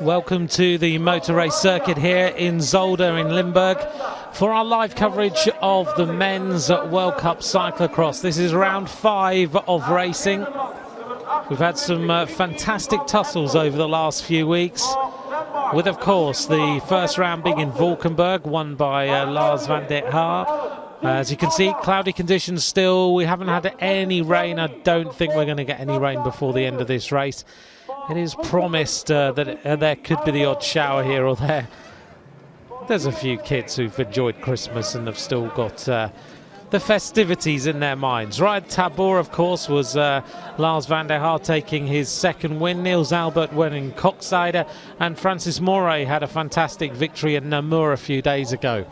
Welcome to the motor race circuit here in Zolder in Limburg for our live coverage of the men's World Cup Cyclocross. This is round 5 of racing. We've had some fantastic tussles over the last few weeks, with of course the first round being in Valkenburg, won by Lars van der Haar. As you can see, cloudy conditions still. We haven't had any rain. I don't think we're going to get any rain before the end of this race. It is promised that there could be the odd shower here or there. There's a few kids who've enjoyed Christmas and have still got the festivities in their minds. Ride Tabor, of course, was Lars van der Haar taking his second win. Niels Albert winning Koksijde, and Francis Moray had a fantastic victory in Namur a few days ago.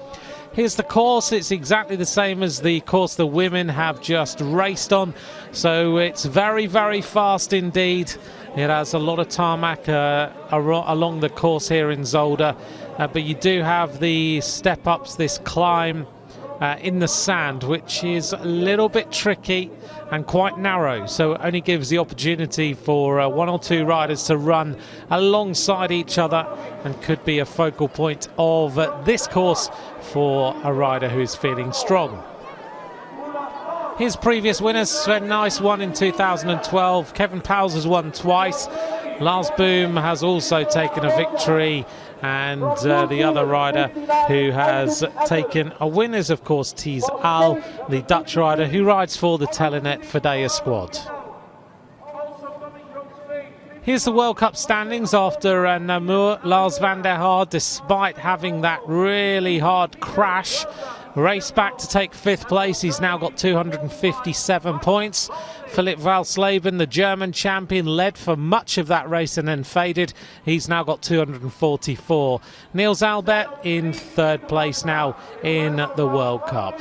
Here's the course. It's exactly the same as the course the women have just raced on, so it's very, very fast indeed. It has a lot of tarmac along the course here in Zolder, but you do have the step-ups, this climb in the sand, which is a little bit tricky and quite narrow, so it only gives the opportunity for one or two riders to run alongside each other, and could be a focal point of this course for a rider who's feeling strong. His previous winners: Sven Nys won in 2012, Kevin Powles has won twice, Lars Boom has also taken a victory, and the other rider who has taken a win is of course Thies Al, the Dutch rider who rides for the Telenet Fedea squad. Here's the World Cup standings after Namur. Lars van der Haar, despite having that really hard crash, raced back to take 5th place. He's now got 257 points. Philipp Valsleben, the German champion, led for much of that race and then faded. He's now got 244. Niels Albert in 3rd place now in the World Cup.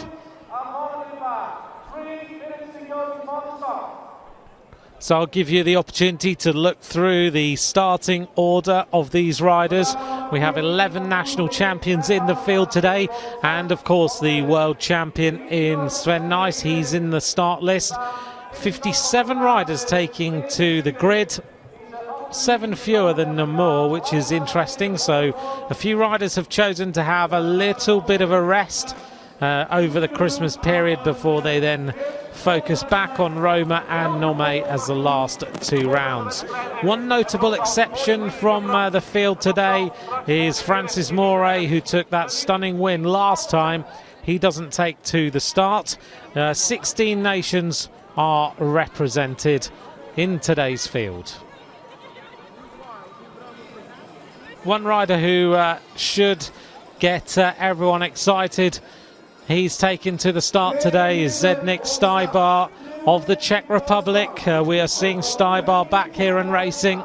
So I'll give you the opportunity to look through the starting order of these riders. We have 11 national champions in the field today, and of course the world champion in Sven Nys. He's in the start list. 57 riders taking to the grid, 7 fewer than Namur, which is interesting. So a few riders have chosen to have a little bit of a rest over the Christmas period before they then focus back on Roma and Nome as the last 2 rounds. One notable exception from the field today is Francis Moray, who took that stunning win last time. He doesn't take to the start. 16 nations are represented in today's field. One rider who should get everyone excited, he's taken to the start today, is Zdeněk Stybar of the Czech Republic. We are seeing Stybar back here and racing.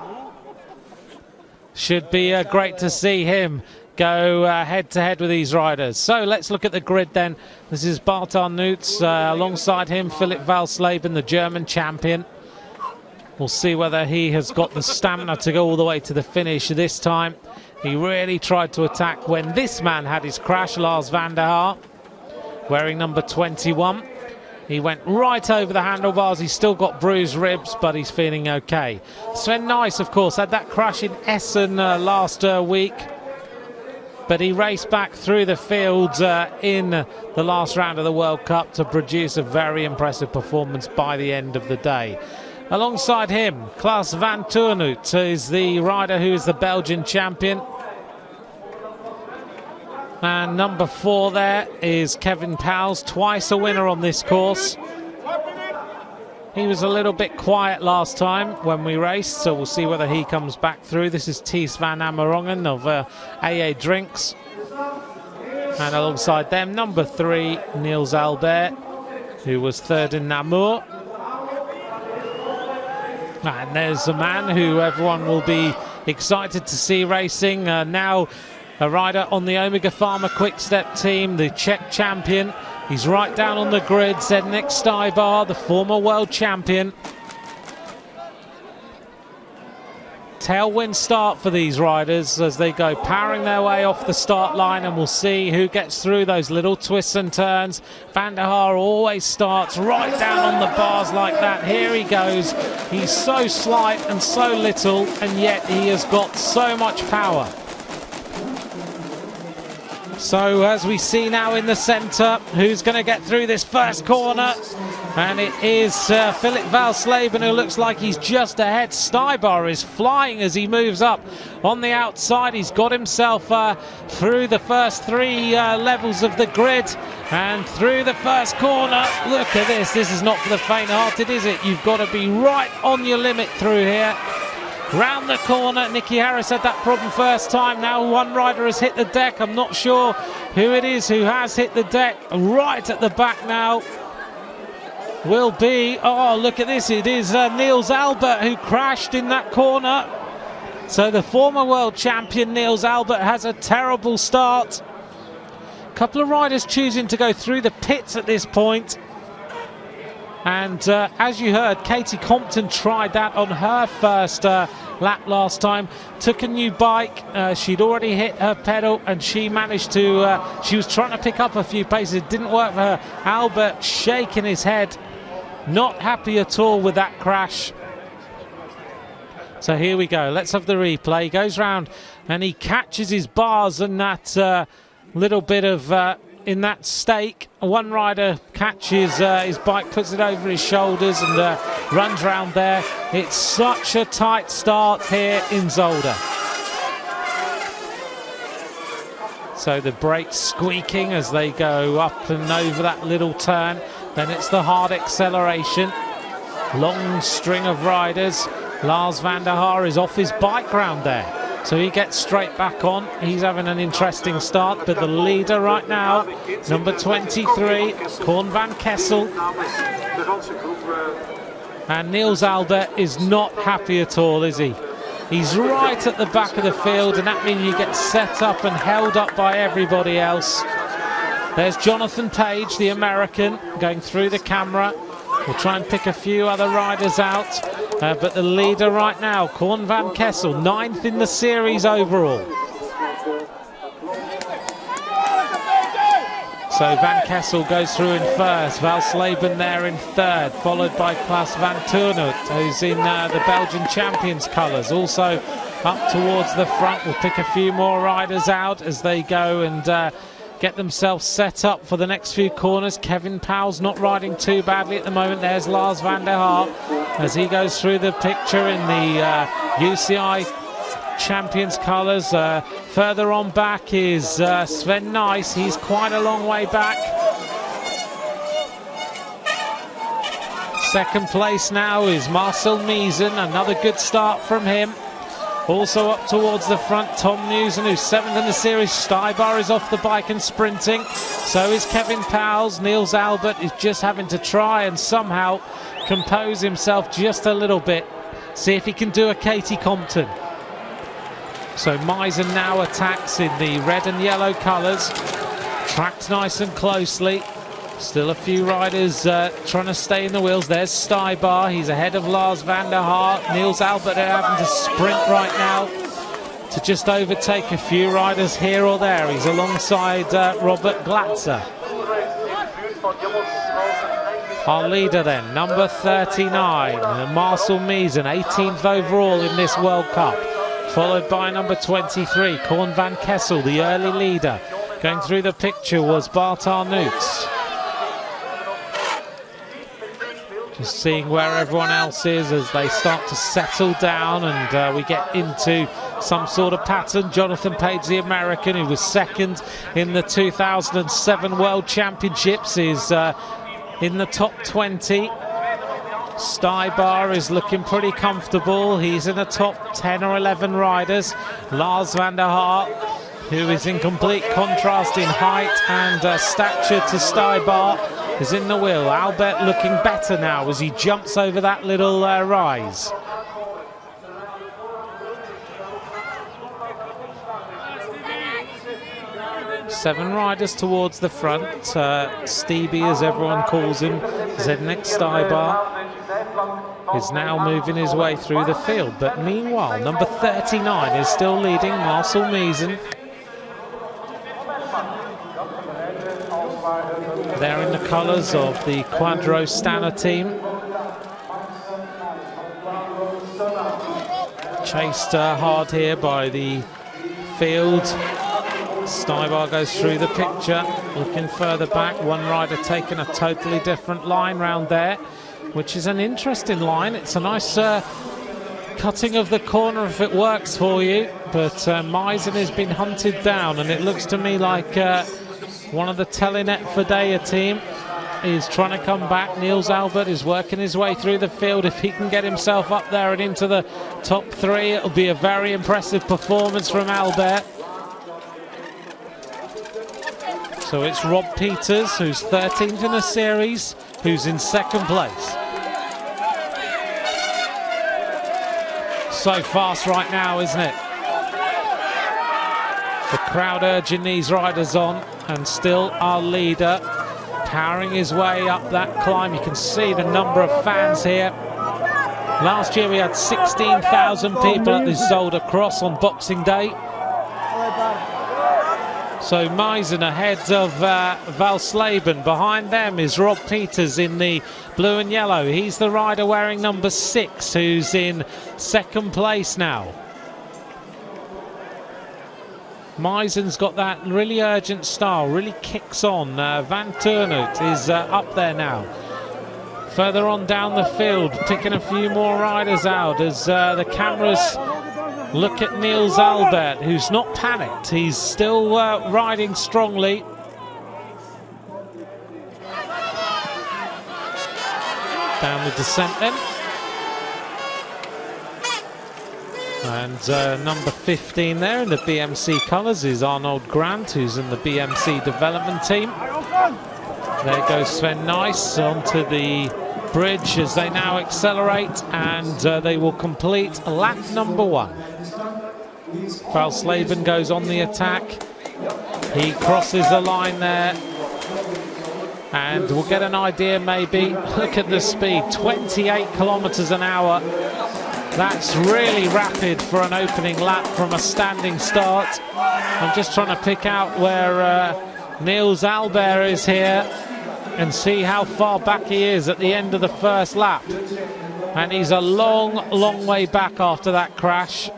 Should be great to see him go head-to-head with these riders. So let's look at the grid then. This is Bart Arnouts, alongside him Philipp Valsleben, the German champion. We'll see whether he has got the stamina to go all the way to the finish this time. He really tried to attack when this man had his crash, Lars van der Haar, wearing number 21. He went right over the handlebars. He's still got bruised ribs, but he's feeling okay. Sven Nys, of course, had that crash in Essen last week, but he raced back through the field in the last round of the World Cup to produce a very impressive performance by the end of the day. Alongside him, Klaas van Toornoet is the rider who is the Belgian champion. And number 4 there is Kevin Powles, twice a winner on this course. He was a little bit quiet last time when we raced, so we'll see whether he comes back through. This is Thies van Amerongen of AA Drinks. And alongside them, number 3, Niels Albert, who was 3rd in Namur. And there's a man who everyone will be excited to see racing. Now a rider on the Omega Pharma Quick Step team, the Czech champion. He's right down on the grid, Zdeněk Stybar, the former world champion. tailwind start for these riders as they go powering their way off the start line, and we'll see who gets through those little twists and turns. Van der Haar always starts right down on the bars like that. Here he goes. He's so slight and so little, and yet he has got so much power. So as we see now in the centre, who's going to get through this first corner? And it is Philip Valsleben, who looks like he's just ahead. Stuybar is flying as he moves up on the outside. He's got himself through the first three levels of the grid and through the first corner. Look at this. This is not for the faint-hearted, is it? You've got to be right on your limit through here. Round the corner, Nicky Harris had that problem first time. Now one rider has hit the deck. I'm not sure who it is who has hit the deck. Right at the back now will be, oh, look at this. It is Niels Albert who crashed in that corner. So the former world champion Niels Albert has a terrible start. A couple of riders choosing to go through the pits at this point. And as you heard, Katie Compton tried that on her first lap last time. Took a new bike. She'd already hit her pedal, and she managed to, she was trying to pick up a few paces. It didn't work for her. Albert shaking his head. Not happy at all with that crash. So here we go. Let's have the replay. He goes round and he catches his bars in that little bit of... in that stake. One rider catches his bike, puts it over his shoulders and runs round there. It's such a tight start here in Zolder. So the brakes squeaking as they go up and over that little turn. Then it's the hard acceleration. Long string of riders. Lars van der Haar is off his bike round there. So he gets straight back on. He's having an interesting start, but the leader right now, number 23, Korn van Kessel. And Niels Albert is not happy at all, is he? He's right at the back of the field, and that means you get set up and held up by everybody else. There's Jonathan Page, the American, going through the camera. We'll try and pick a few other riders out. But the leader right now, Korn van Kessel, 9th in the series overall. So Van Kessel goes through in first, Valsleben there in third, followed by Klaas van Turnhout, who's in the Belgian champions colours. Also up towards the front, we'll pick a few more riders out as they go and get themselves set up for the next few corners. Kevin Powell's not riding too badly at the moment. There's Lars van der Haar as he goes through the picture in the UCI champions colours. Further on back is Sven Nys. He's quite a long way back. Second place now is Marcel Miesen. Another good start from him. Also up towards the front, Tom Newson, who's 7th in the series. Stuybar is off the bike and sprinting. So is Kevin Powell. Niels Albert is just having to try and somehow compose himself just a little bit. See if he can do a Katie Compton. So Miesen now attacks in the red and yellow colours. Tracked nice and closely. Still a few riders trying to stay in the wheels. There's Stuybar. He's ahead of Lars van der Haar. Niels Albert are having to sprint right now to just overtake a few riders here or there. He's alongside Robert Glatzer. Our leader then, number 39, Marcel Miesen, 18th overall in this World Cup. Followed by number 23, Korn van Kessel, the early leader. Going through the picture was Bart Arnouts. Just seeing where everyone else is as they start to settle down and we get into some sort of pattern. Jonathan Page, the American, who was 2nd in the 2007 World Championships, is in the top 20. Stuybar is looking pretty comfortable. He's in the top 10 or 11 riders. Lars van der Haar, who is in complete contrast in height and stature to Stuybar, is in the wheel. Albert looking better now as he jumps over that little rise. Seven riders towards the front. Stevie, as everyone calls him, Zednik Stuybar. is now moving his way through the field. But meanwhile, number 39 is still leading, Marcel Miesen. They're in the colours of the Quadro Stanner team. Chased hard here by the field. Stybar goes through the picture, looking further back. One rider taking a totally different line round there, which is an interesting line. It's a nice cutting of the corner if it works for you, but Miesen has been hunted down, and it looks to me like one of the Telenet Fedea team is trying to come back. Niels Albert is working his way through the field. If he can get himself up there and into the top three, it'll be a very impressive performance from Albert. So it's Rob Peters, who's 13th in the series, who's in second place. So fast right now, isn't it? The crowd urging these riders on, and still our leader powering his way up that climb. You can see the number of fans here. Last year we had 16,000 people at this Zolder Cross on Boxing Day. So Miesen ahead of Valsleben. Behind them is Rob Peters in the blue and yellow. He's the rider wearing number 6, who's in second place now. Meisen's got that really urgent style, really kicks on. Van Turnhout is up there now. Further on down the field, picking a few more riders out as the cameras look at Niels Albert, who's not panicked. He's still riding strongly. Down the descent then. And number 15 there in the BMC colours is Arnold Grant, who's in the BMC development team. There goes Sven Nys onto the bridge as they now accelerate, and they will complete lap number 1. Valsleben goes on the attack. He crosses the line there, and we'll get an idea maybe. Look at the speed, 28 kilometers an hour. That's really rapid for an opening lap from a standing start. I'm just trying to pick out where Niels Albert is here and see how far back he is at the end of the first lap. And he's a long way back after that crash.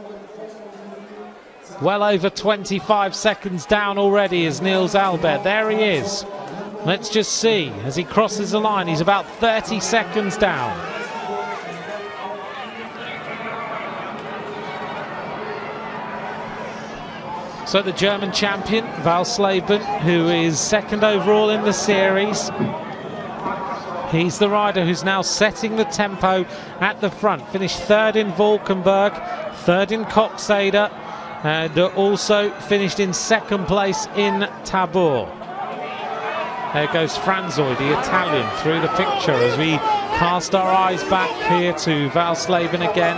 Well over 25 seconds down already is Niels Albert. There he is. Let's just see. As he crosses the line, he's about 30 seconds down. So the German champion, Valsleben, who is second overall in the series. He's the rider who's now setting the tempo at the front. Finished third in Valkenburg, third in Koksijde, and also finished in second place in Tabor. There goes Franzoy, the Italian, through the picture as we cast our eyes back here to Valsleben again.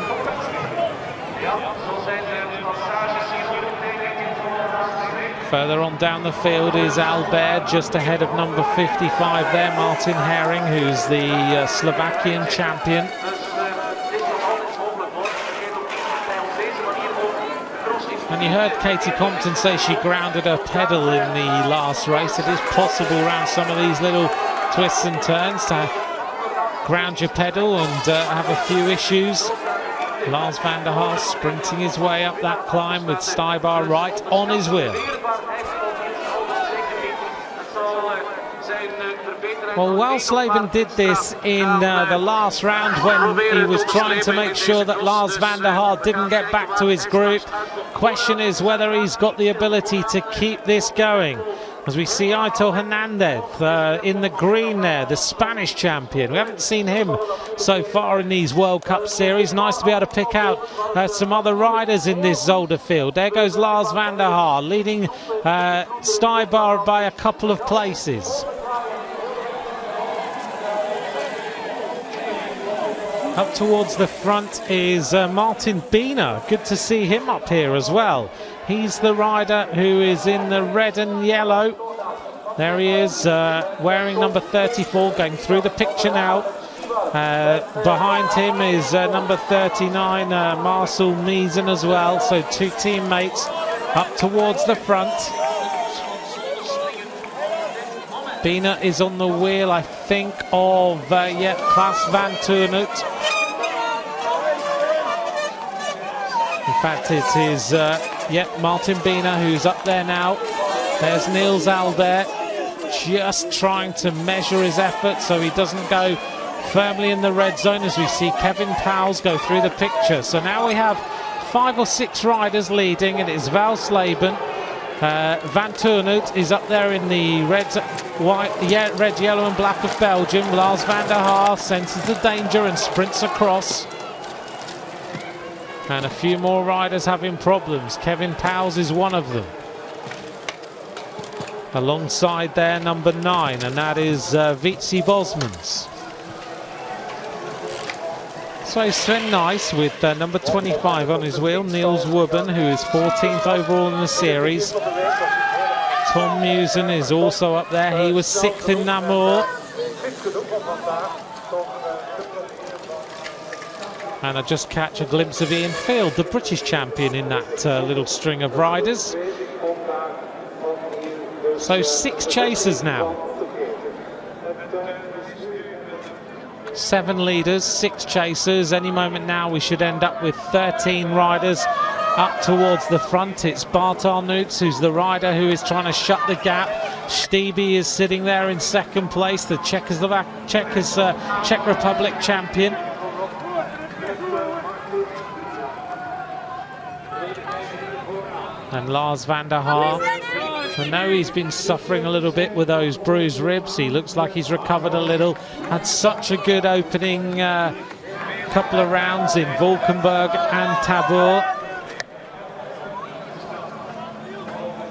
Further on down the field is Albert, just ahead of number 55 there, Martin Herring, who's the Slovakian champion. And you heard Katie Compton say she grounded her pedal in the last race. It is possible around some of these little twists and turns to ground your pedal and have a few issues. Lars van der Haar sprinting his way up that climb with Stybar right on his wheel. Well, Valsleben did this in the last round when he was trying to make sure that Lars van der Haar didn't get back to his group. Question is whether he's got the ability to keep this going. As we see Aitor Hernandez in the green there, the Spanish champion. We haven't seen him so far in these World Cup series. Nice to be able to pick out some other riders in this Zolder field. There goes Lars van der Haar, leading Stybar by a couple of places. Up towards the front is Martin Biener. Good to see him up here as well. He's the rider who is in the red and yellow. There he is, wearing number 34, going through the picture now. Behind him is number 39, Marcel Miesen as well. So two teammates up towards the front. Bina is on the wheel, I think, of Klaas van Turnhout. In fact, it is Martin Bina who's up there now. There's Niels Albert, just trying to measure his effort so he doesn't go firmly in the red zone, as we see Kevin Powles go through the picture. So now we have 5 or 6 riders leading, and it's Val Slaben. Van Turnhout is up there in the red, yellow and black of Belgium. Lars van der Haar senses the danger and sprints across. And a few more riders having problems. Kevin Powles is one of them. Alongside there, number 9, and that is Vitsi Bosmans. So Sven Nys with number 25 on his wheel, Niels Wubben, who is 14th overall in the series. Tom Musen is also up there, he was 6th in Namur. And I just catch a glimpse of Ian Field, the British champion in that little string of riders. So 6 chasers now. 7 leaders, 6 chasers. Any moment now we should end up with 13 riders up towards the front. It's Bart Arnouts who's the rider who is trying to shut the gap. Stiebi is sitting there in 2nd place, the Czech Republic champion. And Lars van der Haar, I know he's been suffering a little bit with those bruised ribs. He looks like he's recovered a little. Had such a good opening couple of rounds in Valkenburg and Tabor.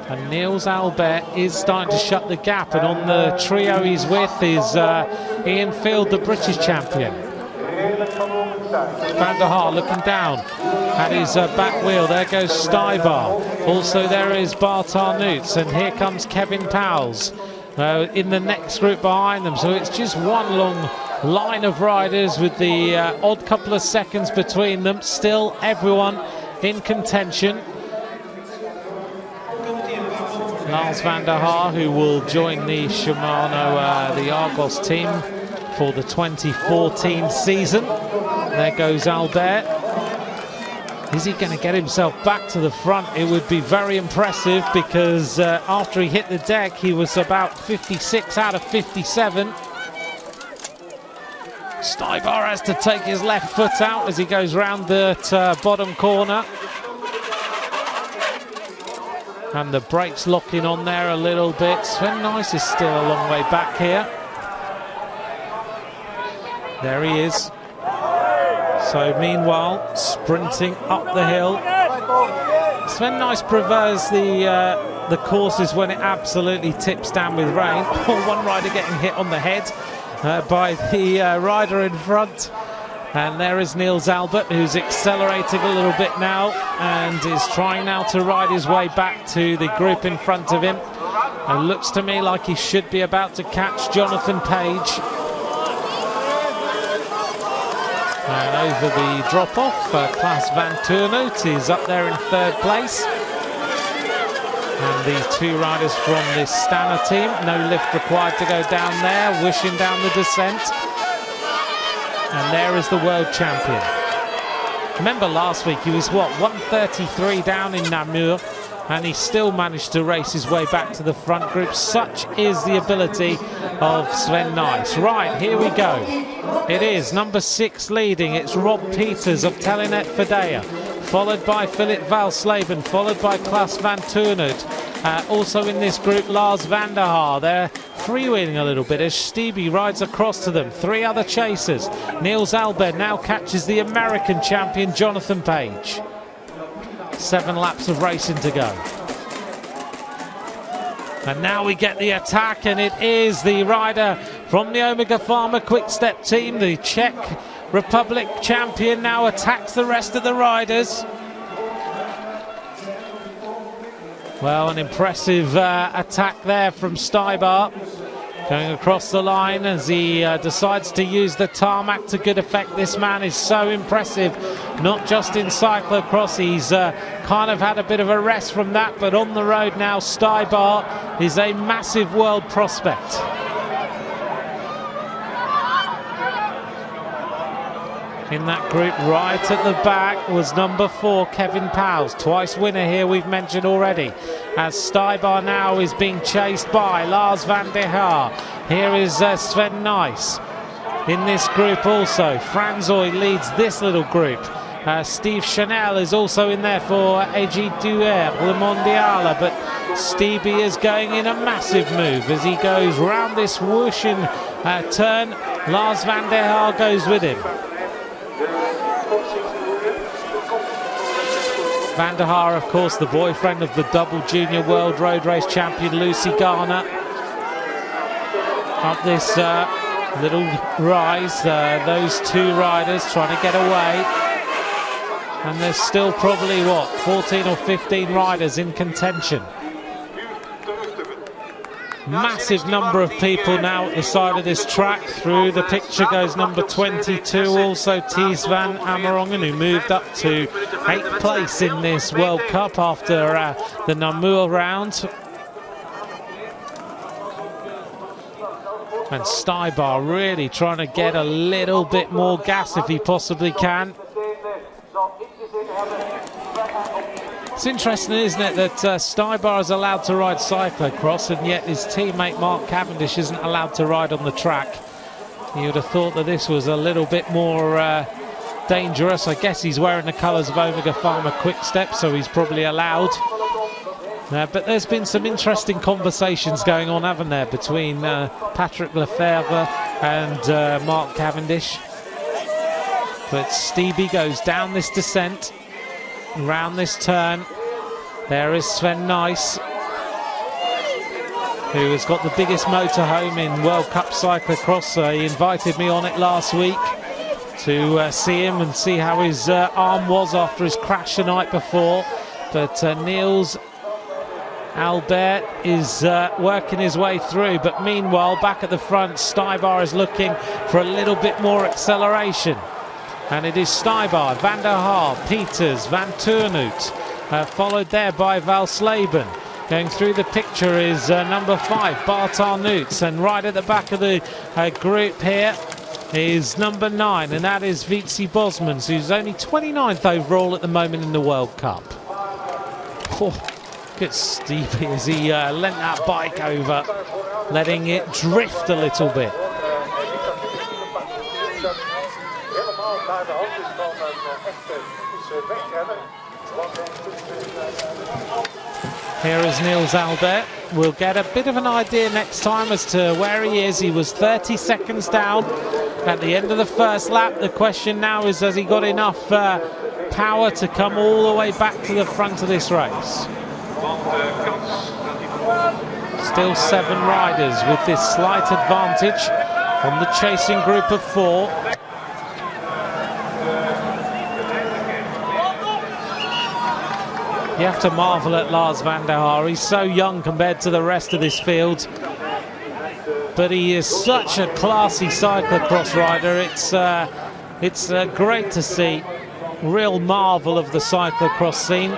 And Niels Albert is starting to shut the gap, and on the trio he's with is Ian Field, the British champion. Van der Haar looking down at his back wheel. There goes Stuybar. Also there is Bart Arnouts, and here comes Kevin Powles in the next group behind them. So it's just one long line of riders with the odd couple of seconds between them. Still everyone in contention. Lars van der Haar, who will join the Shimano, the Argos team for the 2014 season. There goes Albert. Is he going to get himself back to the front? It would be very impressive, because after he hit the deck he was about 56 out of 57. Stuybar has to take his left foot out as he goes round the bottom corner. And the brakes locking on there a little bit. Sven Nys is still a long way back here. There he is. So meanwhile, sprinting up the hill. Sven Nys prefers the courses when it absolutely tips down with rain. One rider getting hit on the head by the rider in front. And there is Niels Albert, who's accelerating a little bit now and is trying now to ride his way back to the group in front of him. It looks to me like he should be about to catch Jonathan Page. And over the drop-off, Klaas van Turnhout is up there in 3rd place. And the 2 riders from this Stana team, no lift required to go down there, wishing down the descent. And there is the world champion. Remember last week he was, what, 133 down in Namur, and he still managed to race his way back to the front group. Such is the ability of Sven Nys. Right, here we go. It is number 6 leading. It's Rob Peters of Telenet Fidea, followed by Philip Valslaben, followed by Klaas van Turnhout. Also in this group, Lars van der Haar. They're freewheeling a little bit as Stiebi rides across to them. 3 other chasers. Niels Albert now catches the American champion, Jonathan Page. 7 laps of racing to go. And now we get the attack, and it is the rider from the Omega Pharma Quick Step team, the Czech Republic champion, now attacks the rest of the riders. Well, an impressive attack there from Stuybar. Going across the line as he decides to use the tarmac to good effect. This man is so impressive, not just in cyclocross. He's kind of had a bit of a rest from that, but on the road now, Stybar is a massive world prospect. In that group right at the back was number 4, Kevin Powles, twice winner here, we've mentioned already, as Stybar now is being chased by Lars van der Haar. Here is Sven Nys in this group also. Franzoy leads this little group. Steve Chanel is also in there for AG Duer, Le Mondiale, but Stevie is going in a massive move as he goes round this whooshing turn. Lars van der Haar goes with him. Van der Haar, of course, the boyfriend of the double junior world road race champion Lucy Garner. Up this little rise, those two riders trying to get away. And there's still probably, what, 14 or 15 riders in contention. Massive number of people now at the side of this track. Through the picture goes number 22, also Thies van Amerongen, who moved up to 8th place in this World Cup after the Namur round. And Stybar really trying to get a little bit more gas if he possibly can. It's interesting, isn't it, that Stybar is allowed to ride cyclocross and yet his teammate Mark Cavendish isn't allowed to ride on the track. You would have thought that this was a little bit more dangerous. I guess he's wearing the colours of Omega Pharma Quick-Step, so he's probably allowed. But there's been some interesting conversations going on, haven't there, between Patrick Lefebvre and Mark Cavendish. But Stevie goes down this descent, round this turn. There is Sven Nys, who has got the biggest motorhome in World Cup cyclocross. He invited me on it last week to see him and see how his arm was after his crash the night before. But Niels Albert is working his way through, but meanwhile back at the front, Stybar is looking for a little bit more acceleration. And it is Stybar, Van der Haar, Peters, Van Turnhout, followed there by Valsleben. Going through the picture is number 5, Bart Arnouts, and right at the back of the group here is number 9, and that is Vitsi Bosmans, who's only 29th overall at the moment in the World Cup. Oh, look at Stevie as he lent that bike over, letting it drift a little bit. Here is Niels Albert. We'll get a bit of an idea next time as to where he is. He was 30 seconds down at the end of the first lap. The question now is, has he got enough power to come all the way back to the front of this race? Still 7 riders with this slight advantage on the chasing group of 4. You have to marvel at Lars van der Haar. He's so young compared to the rest of this field, but he is such a classy cyclocross rider. It's great to see. Real marvel of the cyclocross scene.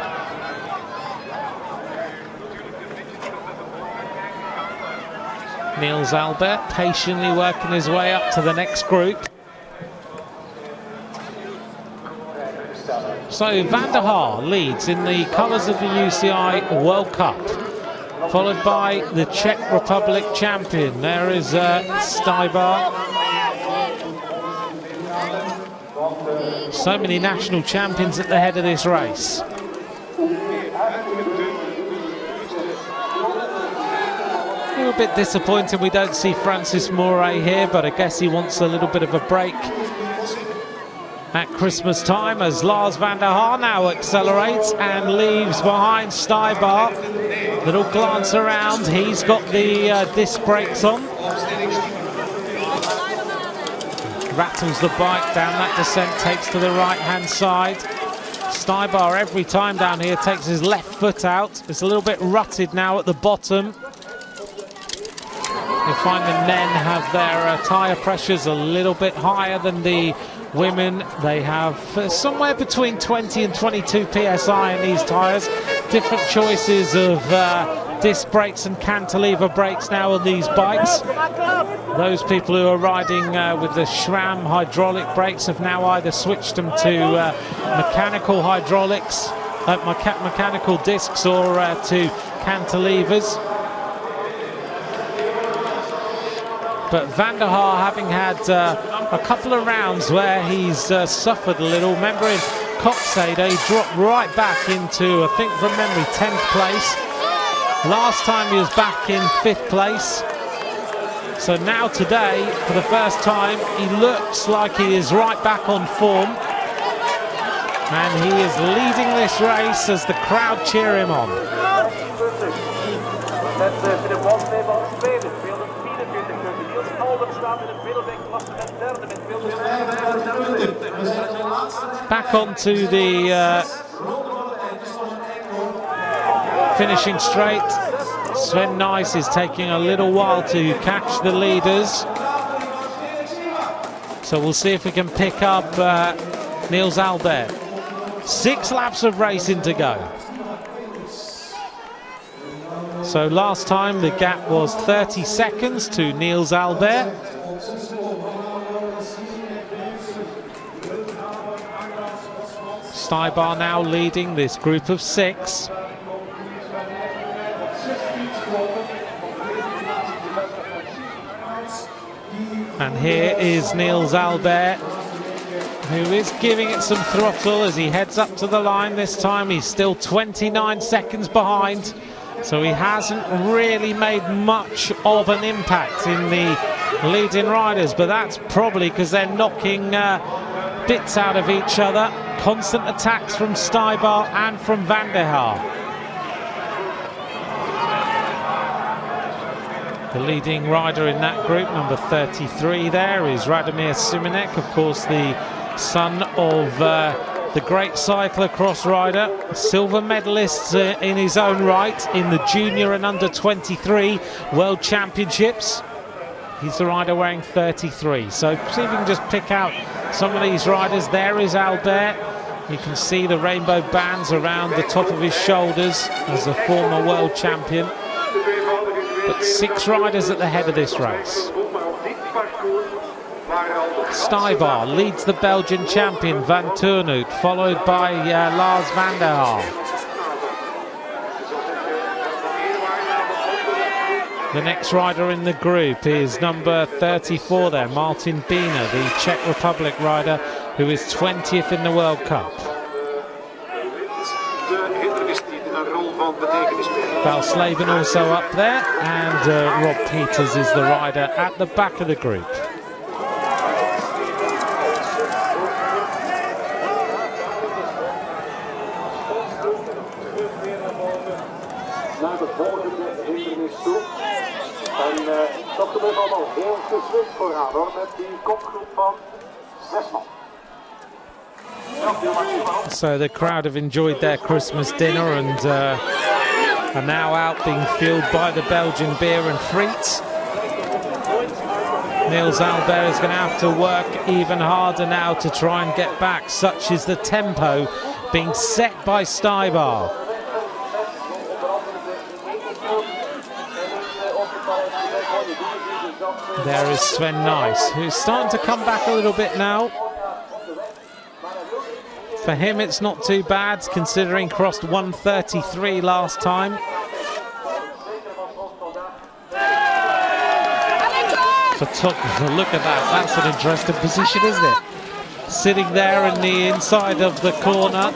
Niels Albert patiently working his way up to the next group. So Van der Haar leads in the colours of the UCI World Cup, followed by the Czech Republic champion. There is Stybar. So many national champions at the head of this race. A little bit disappointing we don't see Francis Moret here, but I guess he wants a little bit of a break at Christmas time, as Lars van der Haar now accelerates and leaves behind Stybar. Little glance around, he's got the disc brakes on. Rattles the bike down that descent, takes to the right hand side. Stybar every time down here takes his left foot out. It's a little bit rutted now at the bottom. You'll find the men have their tyre pressures a little bit higher than the women. They have somewhere between 20 and 22 psi in these tyres. Different choices of disc brakes and cantilever brakes now on these bikes. Those people who are riding with the SRAM hydraulic brakes have now either switched them to mechanical hydraulics, mechanical discs, or to cantilevers. But Van der Haar, having had a couple of rounds where he's suffered a little. Remember in Coxade, he dropped right back into, I think from memory, 10th place. Last time he was back in 5th place. So now today, for the first time, he looks like he is right back on form. And he is leading this race as the crowd cheer him on. Back onto the finishing straight. Sven Nys is taking a little while to catch the leaders. So we'll see if we can pick up Niels Albert. 6 laps of racing to go. So last time the gap was 30 seconds to Niels Albert. Stuybar now leading this group of 6. And here is Niels Albert, who is giving it some throttle as he heads up to the line. This time he's still 29 seconds behind, so he hasn't really made much of an impact in the leading riders, but that's probably because they're knocking bits out of each other. Constant attacks from Stuybar and from Van der Haar. The leading rider in that group, number 33 there, is Radomir Simonek, of course the son of the great cyclocross rider, silver medalist in his own right in the junior and under 23 world championships. He's the rider wearing 33. So see if we can just pick out some of these riders. There is Albert. You can see the rainbow bands around the top of his shoulders as a former world champion. But 6 riders at the head of this race. Stuybar leads the Belgian champion Van Turnhout, followed by Lars Van der Haar. The next rider in the group is number 34 there, Martin Biener, the Czech Republic rider who is 20th in the World Cup. Val Slaven also up there, and Rob Peters is the rider at the back of the group. Naar de volgende hindernis toe. En dat gebeurt allemaal heel geswikt vooraan hoor, met die kopgroep van 6 man. So the crowd have enjoyed their Christmas dinner and are now out being fueled by the Belgian beer and frites. Niels Albert is going to have to work even harder now to try and get back. Such is the tempo being set by Stuybar. There is Sven Nys, who's starting to come back a little bit now. For him it's not too bad, considering crossed 1:33 last time. Photographer, look at that, that's an interesting position, isn't it? Sitting there in the inside of the corner.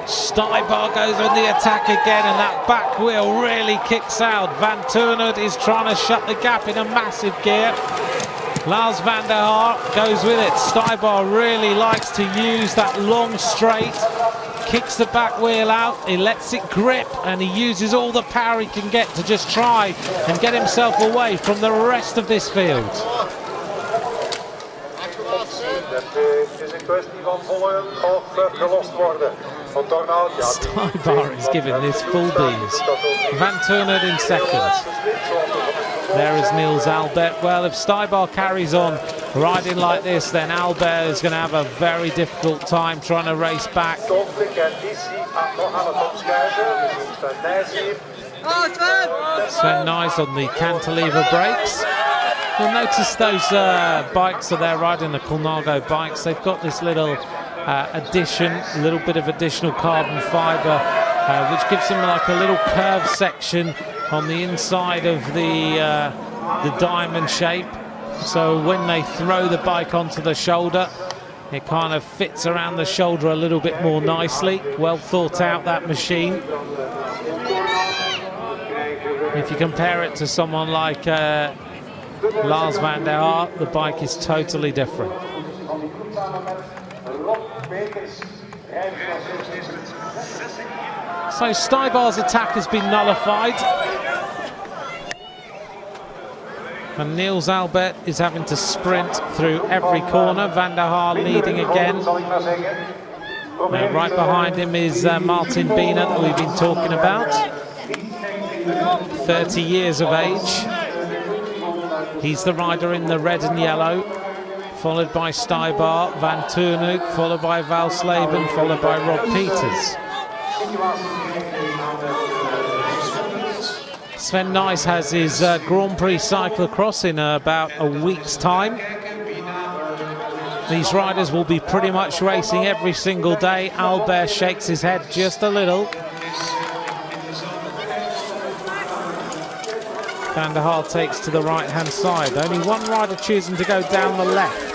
Stuybar goes on the attack again, and that back wheel really kicks out. Van Turnhout is trying to shut the gap in a massive gear. Lars Van der Haar goes with it. Stuybar really likes to use that long straight, kicks the back wheel out, he lets it grip, and he uses all the power he can get to just try and get himself away from the rest of this field. Stuybar is giving this full beans. Van Turnhout in second. There is Niels Albert. Well, if Stuybar carries on riding like this, then Albert is going to have a very difficult time trying to race back. Sven Nys on the cantilever brakes. You'll notice those bikes that they're riding, the Colnago bikes, they've got this little little bit of additional carbon fibre, which gives them like a little curved section on the inside of the diamond shape. So when they throw the bike onto the shoulder, it kind of fits around the shoulder a little bit more nicely. Well thought out, that machine. If you compare it to someone like Lars van der Haar, the bike is totally different. So Stuybar's attack has been nullified. And Niels Albert is having to sprint through every corner. Van der Haar leading again. Right behind him is Martin Biener, that we've been talking about. 30 years of age. He's the rider in the red and yellow, followed by Stuybar, Van Toornhoek, followed by Valsleben, followed by Rob Peters. Sven Nys has his Grand Prix Cyclocross in about a week's time. These riders will be pretty much racing every single day. Albert shakes his head just a little. Van der Haar takes to the right-hand side. Only one rider choosing to go down the left.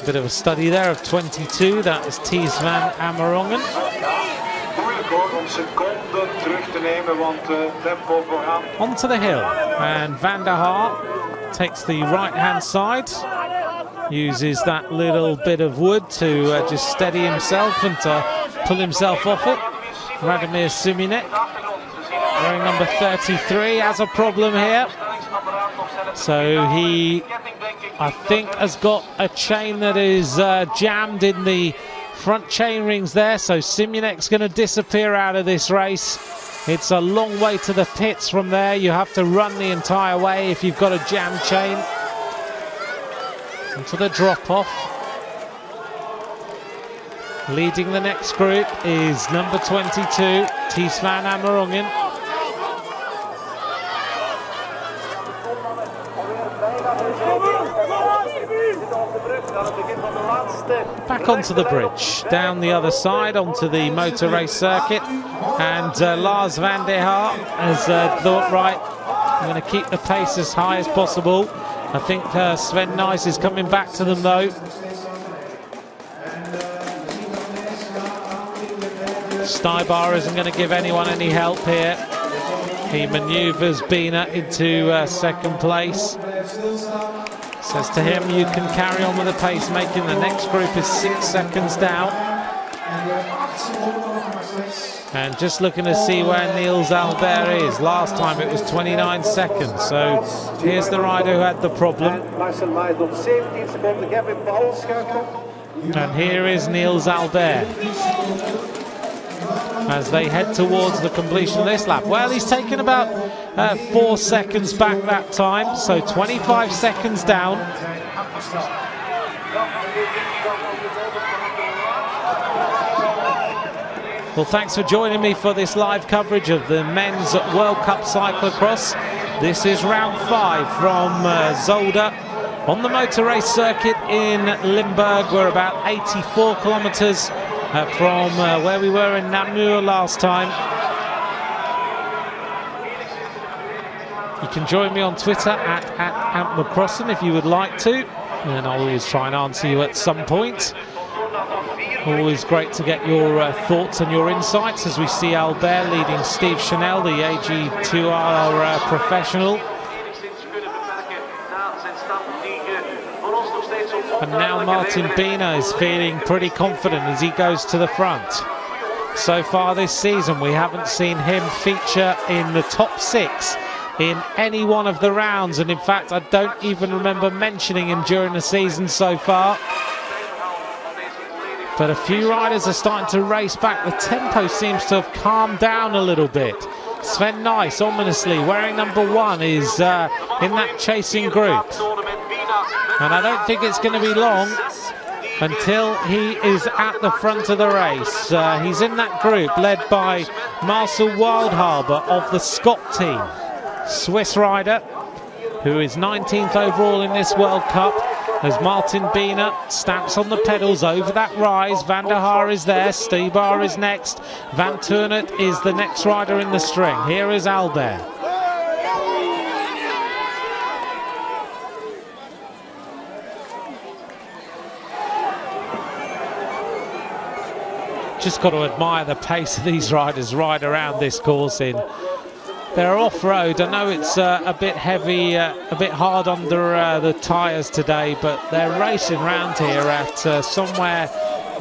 Bit of a study there of 22. That is Thies van Amerongen. Onto the hill, and Van der Haar takes the right-hand side. Uses that little bit of wood to just steady himself and to pull himself off it. Radomir Suminek, wearing number 33, has a problem here. So he, I think, has got a chain that is jammed in the front chain rings there. So Simunek's going to disappear out of this race. It's a long way to the pits from there. You have to run the entire way if you've got a jammed chain. Onto the drop-off. Leading the next group is number 22, Thies van Amerongen. Back onto the bridge, down the other side, onto the motor race circuit. And Lars van der Haar has thought, right, I'm going to keep the pace as high as possible. I think Sven Nys is coming back to them though. Stuybar isn't going to give anyone any help here. He manoeuvres Biener into second place. Says to him, you can carry on with the pace, making the next group is 6 seconds down. And just looking to see where Niels Albert is. Last time it was 29 seconds. So here's the rider who had the problem. And here is Niels Albert as they head towards the completion of this lap. Well, he's taken about 4 seconds back that time, so 25 seconds down. Well, thanks for joining me for this live coverage of the Men's World Cup Cyclocross. This is round 5 from Zolder on the motor race circuit in Limburg. We're about 84 kilometers from where we were in Namur last time. You can join me on Twitter at AmpMcCrossan if you would like to, and I'll always try and answer you at some point. Always great to get your thoughts and your insights as we see Albert leading Steve Chanel, the AG2R professional. And now Martin Biener is feeling pretty confident as he goes to the front. So far this season we haven't seen him feature in the top 6 in any one of the rounds, and in fact I don't even remember mentioning him during the season so far. But a few riders are starting to race back. The tempo seems to have calmed down a little bit. Sven Nys, ominously, wearing number 1, is in that chasing group. And I don't think it's going to be long until he is at the front of the race. He's in that group led by Marcel Wildhaber of the Scott team. Swiss rider who is 19th overall in this World Cup, as Martin Biener stamps on the pedals over that rise. Van der Haar is there, Stybar is next, Van Turnert is the next rider in the string. Here is Albert. Just got to admire the pace of these riders ride around this course in. They're off-road. I know it's a bit heavy, a bit hard under the tyres today, but they're racing around here at somewhere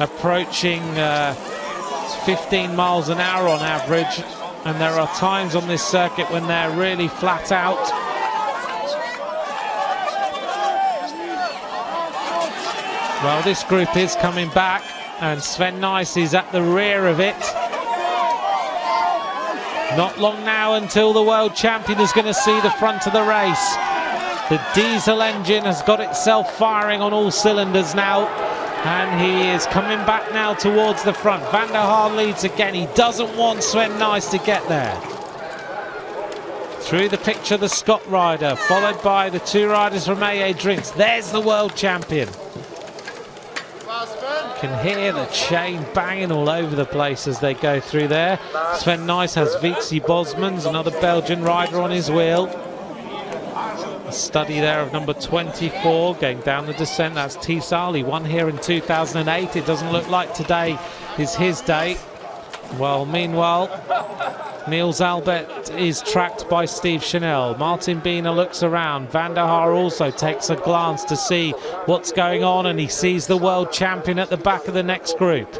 approaching 15 miles an hour on average, and there are times on this circuit when they're really flat out. Well, this group is coming back, and Sven Nys is at the rear of it. Not long now until the world champion is going to see the front of the race. The diesel engine has got itself firing on all cylinders now, and he is coming back now towards the front. Van der Haar leads again. He doesn't want Sven Nys to get there. Through the picture, the Scott rider, followed by the 2 riders from AA Drinks. There's the world champion. Can hear the chain banging all over the place as they go through there. Sven Nys has Vitsi Bosmans, another Belgian rider on his wheel. A study there of number 24 going down the descent. That's Tisal. He won here in 2008. It doesn't look like today is his day. Well, meanwhile, Niels Albert is tracked by Steve Chanel. Martin Biener looks around. Van der Haar also takes a glance to see what's going on, and he sees the world champion at the back of the next group.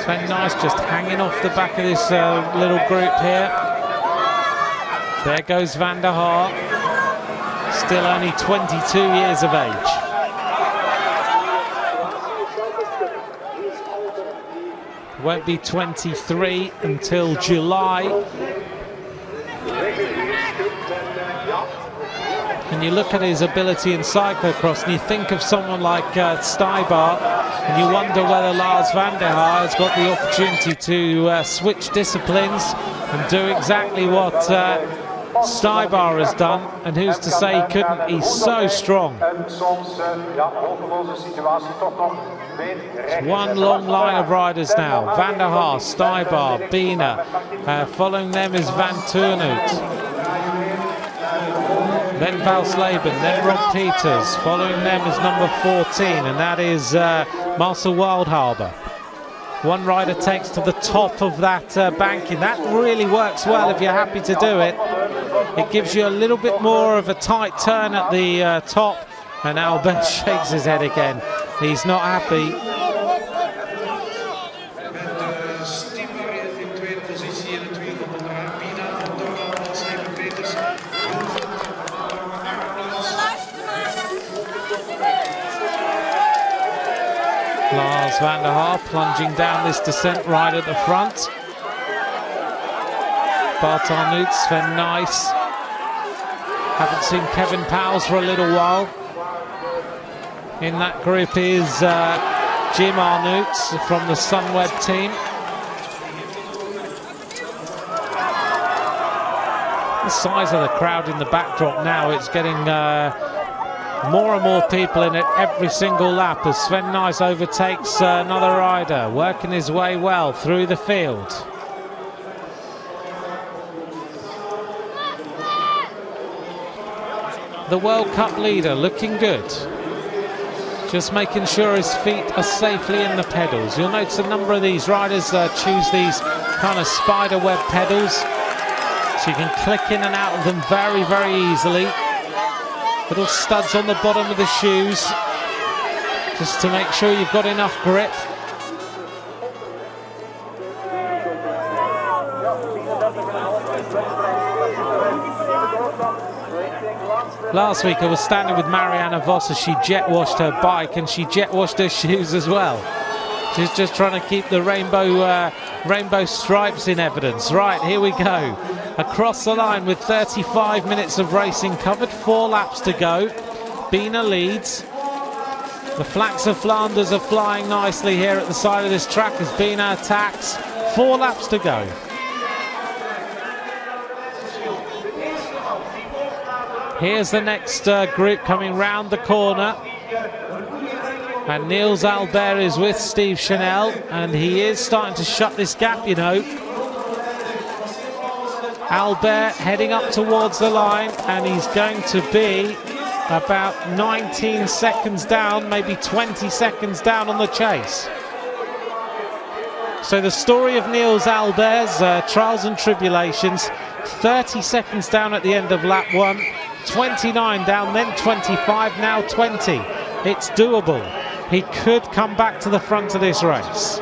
Sven Nys just hanging off the back of this little group here. There goes Van der Haar, still only 22 years of age. Won't be 23 until July. And you look at his ability in cyclocross and you think of someone like Stybar, and you wonder whether Lars Van der Haar has got the opportunity to switch disciplines and do exactly what Stybar has done, and who's to say he couldn't? He's so strong. It's one long line of riders now. Van der Haar, Stybar, Biener. Following them is Van Turnhout. Then Valsleben, then Rob Peters. Following them is number 14, and that is Marcel Wildhaber. One rider takes to the top of that banking. That really works well if you're happy to do it. It gives you a little bit more of a tight turn at the top, and Albert shakes his head again. He's not happy. Lars Van der Haar plunging down this descent right at the front. Bart Arnout, Sven Nys. Haven't seen Kevin Powles for a little while. In that group is Jim Arnout from the Sunweb team. The size of the crowd in the backdrop now, it's getting more and more people in it every single lap as Sven Nys overtakes another rider, working his way well through the field. The World Cup leader looking good. Just making sure his feet are safely in the pedals. You'll notice a number of these riders choose these kind of spider web pedals, so you can click in and out of them very, very easily. Little studs on the bottom of the shoes, just to make sure you've got enough grip. Last week I was standing with Marianne Vos as she jet washed her bike, and she jet washed her shoes as well. She's just trying to keep the rainbow stripes in evidence. Right, here we go. Across the line with 35 minutes of racing covered, 4 laps to go. Bina leads. The flags of Flanders are flying nicely here at the side of this track as Bina attacks. 4 laps to go. Here's the next group coming round the corner. And Niels Albert is with Steve Chanel, and he is starting to shut this gap, you know. Albert heading up towards the line, and he's going to be about 19 seconds down, maybe 20 seconds down on the chase. So the story of Niels Albert's trials and tribulations, 30 seconds down at the end of lap 1, 29 down, then 25, now 20. It's doable. He could come back to the front of this race.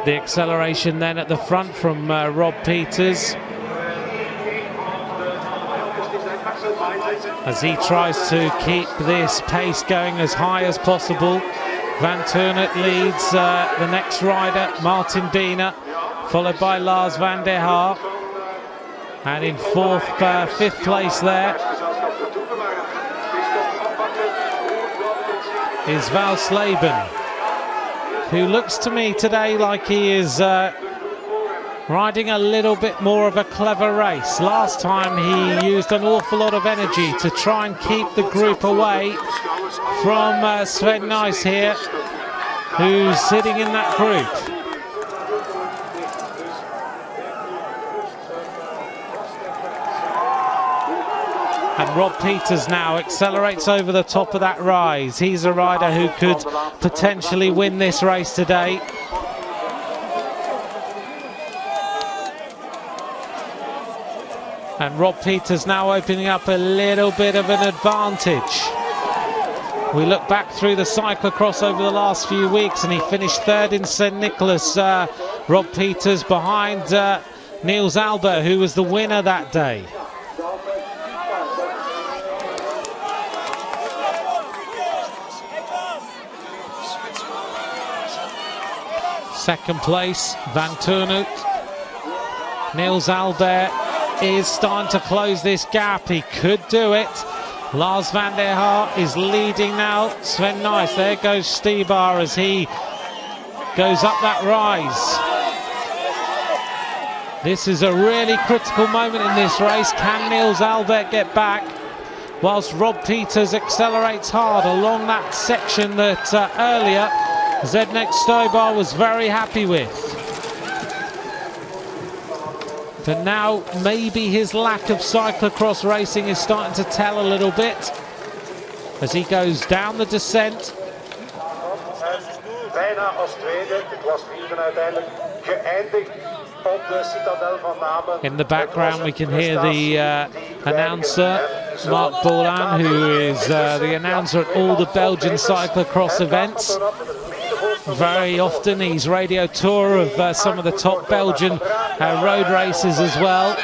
The acceleration then at the front from Rob Peters as he tries to keep this pace going as high as possible. Van Turnert leads the next rider, Martin Bina, followed by Lars van der Haar, and in fifth place there is Valsleben, who looks to me today like he is riding a little bit more of a clever race. Last time he used an awful lot of energy to try and keep the group away from Sven Nys here, who's sitting in that group. And Rob Peters now accelerates over the top of that rise. He's a rider who could potentially win this race today. And Rob Peters now opening up a little bit of an advantage. We look back through the cyclocross over the last few weeks, and he finished 3rd in St. Nicholas, Rob Peters, behind Niels Albert, who was the winner that day. Second place, Van Turnert. Niels Albert is starting to close this gap. He could do it. Lars van der Haar is leading now. Sven Nys, there goes Stibar as he goes up that rise. This is a really critical moment in this race. Can Niels Albert get back? Whilst Rob Peters accelerates hard along that section that earlier Zdeněk Stoibar was very happy with. But now maybe his lack of cyclocross racing is starting to tell a little bit as he goes down the descent. In the background we can hear the announcer, Mark Bolan, who is the announcer at all the Belgian cyclocross events. Very often he's radio tour of some of the top Belgian road races as well.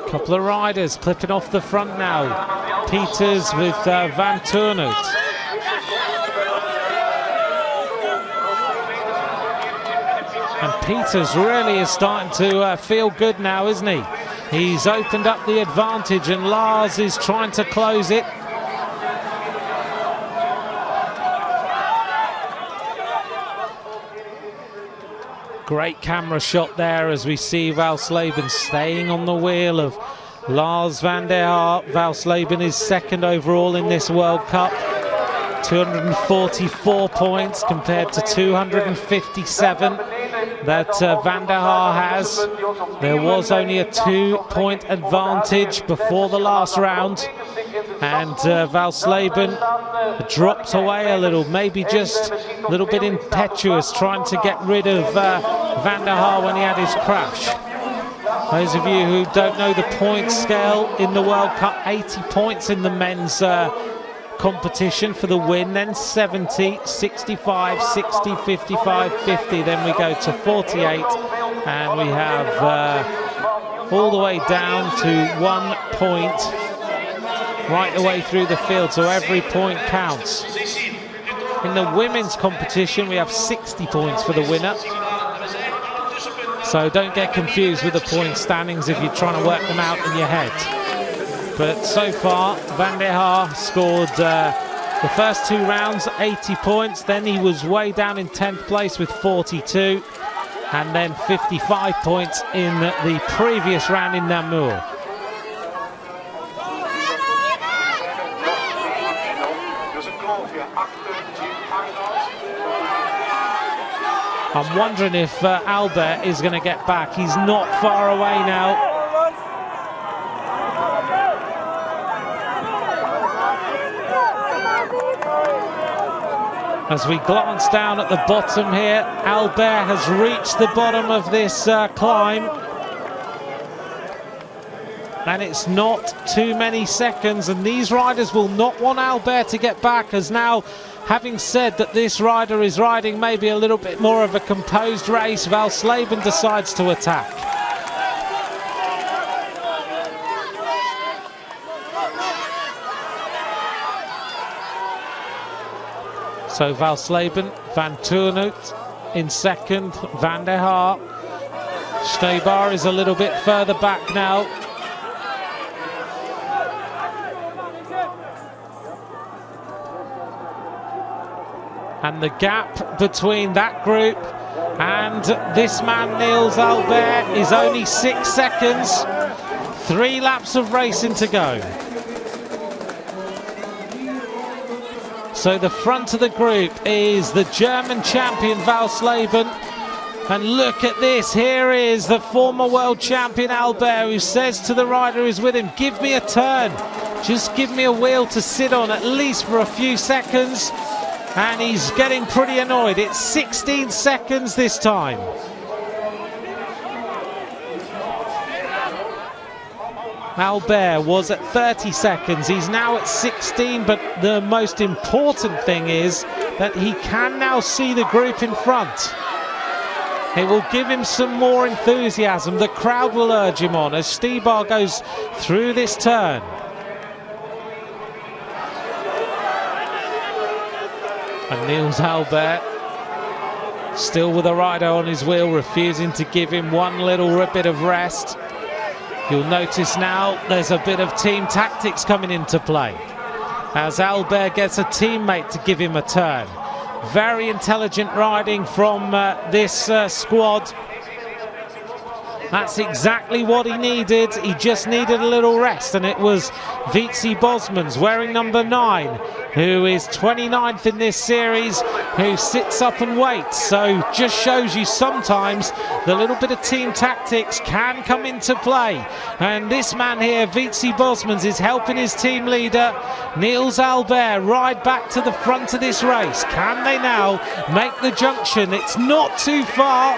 Couple of riders clipping off the front now. Peters with Van Turnert. And Peters really is starting to feel good now, isn't he? He's opened up the advantage and Lars is trying to close it. Great camera shot there as we see Valsleben staying on the wheel of Lars van der Haar. Valsleben is 2nd overall in this World Cup. 244 points compared to 257 that Van der Haar has. There was only a 2-point advantage before the last round, and Valsleben dropped away a little, maybe just a little bit impetuous, trying to get rid of Van der Haar when he had his crash. Those of you who don't know the point scale in the World Cup, 80 points in the men's competition for the win, then 70, 65, 60, 55, 50, then we go to 48, and we have all the way down to 1 point right the way through the field, so every point counts. In the women's competition we have 60 points for the winner, so don't get confused with the point standings if you're trying to work them out in your head. But so far, Van der Haar scored the first 2 rounds, 80 points. Then he was way down in 10th place with 42. And then 55 points in the previous round in Namur. I'm wondering if Albert is going to get back. He's not far away now. As we glance down at the bottom here, Albert has reached the bottom of this climb. And it's not too many seconds, and these riders will not want Albert to get back, as now, having said that this rider is riding maybe a little bit more of a composed race, Valsleben decides to attack. So Valsleben, Van Turnhout in second, Van der Haar. Steybar is a little bit further back now. And the gap between that group and this man, Niels Albert, is only 6 seconds. 3 laps of racing to go. So the front of the group is the German champion Valsleben, and look at this, here is the former world champion Albert, who says to the rider who's with him, give me a turn, just give me a wheel to sit on at least for a few seconds, and he's getting pretty annoyed. It's 16 seconds this time. Albert was at 30 seconds, he's now at 16, but the most important thing is that he can now see the group in front. It will give him some more enthusiasm, the crowd will urge him on as Steybar goes through this turn. And Niels Albert still with a rider on his wheel, refusing to give him one little bit of rest. You'll notice now there's a bit of team tactics coming into play as Albert gets a teammate to give him a turn. Very intelligent riding from this squad. That's exactly what he needed. He just needed a little rest, and it was Vitsi Bosmans, wearing number 9, who is 29th in this series, who sits up and waits. So just shows you sometimes the little bit of team tactics can come into play. And this man here, Vitsi Bosmans, is helping his team leader, Niels Albert, ride back to the front of this race. Can they now make the junction? It's not too far.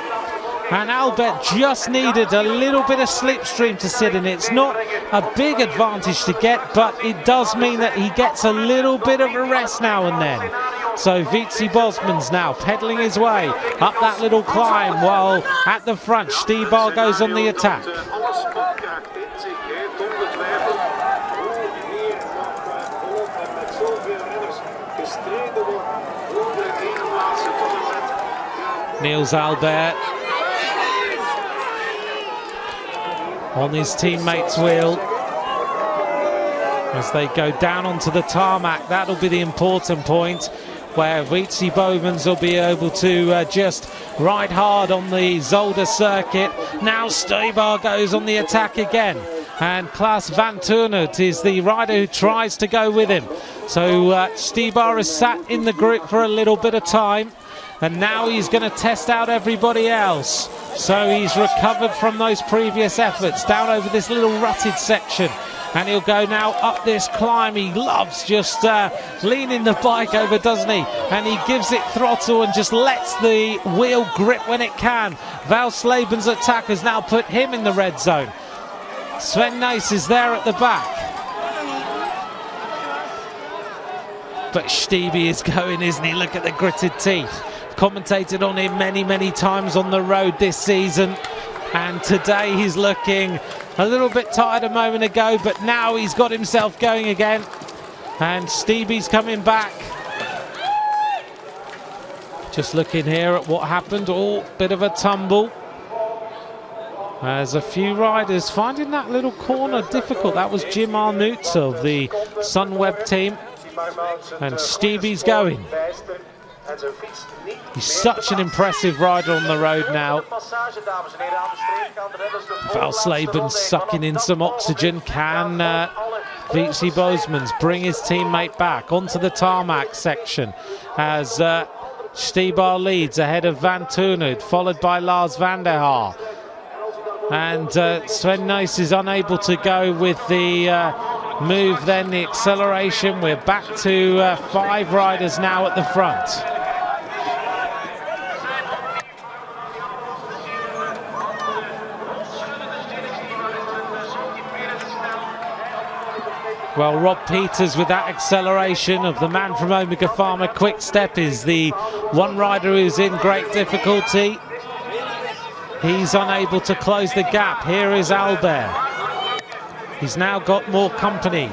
And Albert just needed a little bit of slipstream to sit in. It's not a big advantage to get, but it does mean that he gets a little bit of a rest now and then. So Vitsi Bosmans now pedalling his way up that little climb, while at the front Steybar goes on the attack. Niels Albert on his teammate's wheel as they go down onto the tarmac. That'll be the important point, where Vitsi Bosmans will be able to just ride hard on the Zolder circuit. Now Steybar goes on the attack again. And Klaas van Toornhout is the rider who tries to go with him. So Stibar has sat in the group for a little bit of time, and now he's going to test out everybody else. So he's recovered from those previous efforts down over this little rutted section, and he'll go now up this climb. He loves just leaning the bike over, doesn't he? And he gives it throttle and just lets the wheel grip when it can. Val Slaben's attack has now put him in the red zone. Sven Nys is there at the back. But Stiebe is going, isn't he? Look at the gritted teeth. Commentated on him many, many times on the road this season. And today he's looking a little bit tired a moment ago, but now he's got himself going again. And Stiebe's coming back. Just looking here at what happened. Oh, bit of a tumble. There's a few riders finding that little corner difficult. That was Jim Arnouts of the Sunweb team. And Stiebe's going. He's such an impressive rider on the road now. Val Slaben sucking in some oxygen. Can Wietse Bosmans bring his teammate back onto the tarmac section as Stibar leads ahead of Van Toornhout, followed by Lars van der Haar. And Sven Nys is unable to go with the move, then the acceleration. We're back to 5 riders now at the front. Well, Rob Peters with that acceleration of the man from Omega Pharma Quick Step is the one rider who's in great difficulty. He's unable to close the gap. Here is Albert. He's now got more company.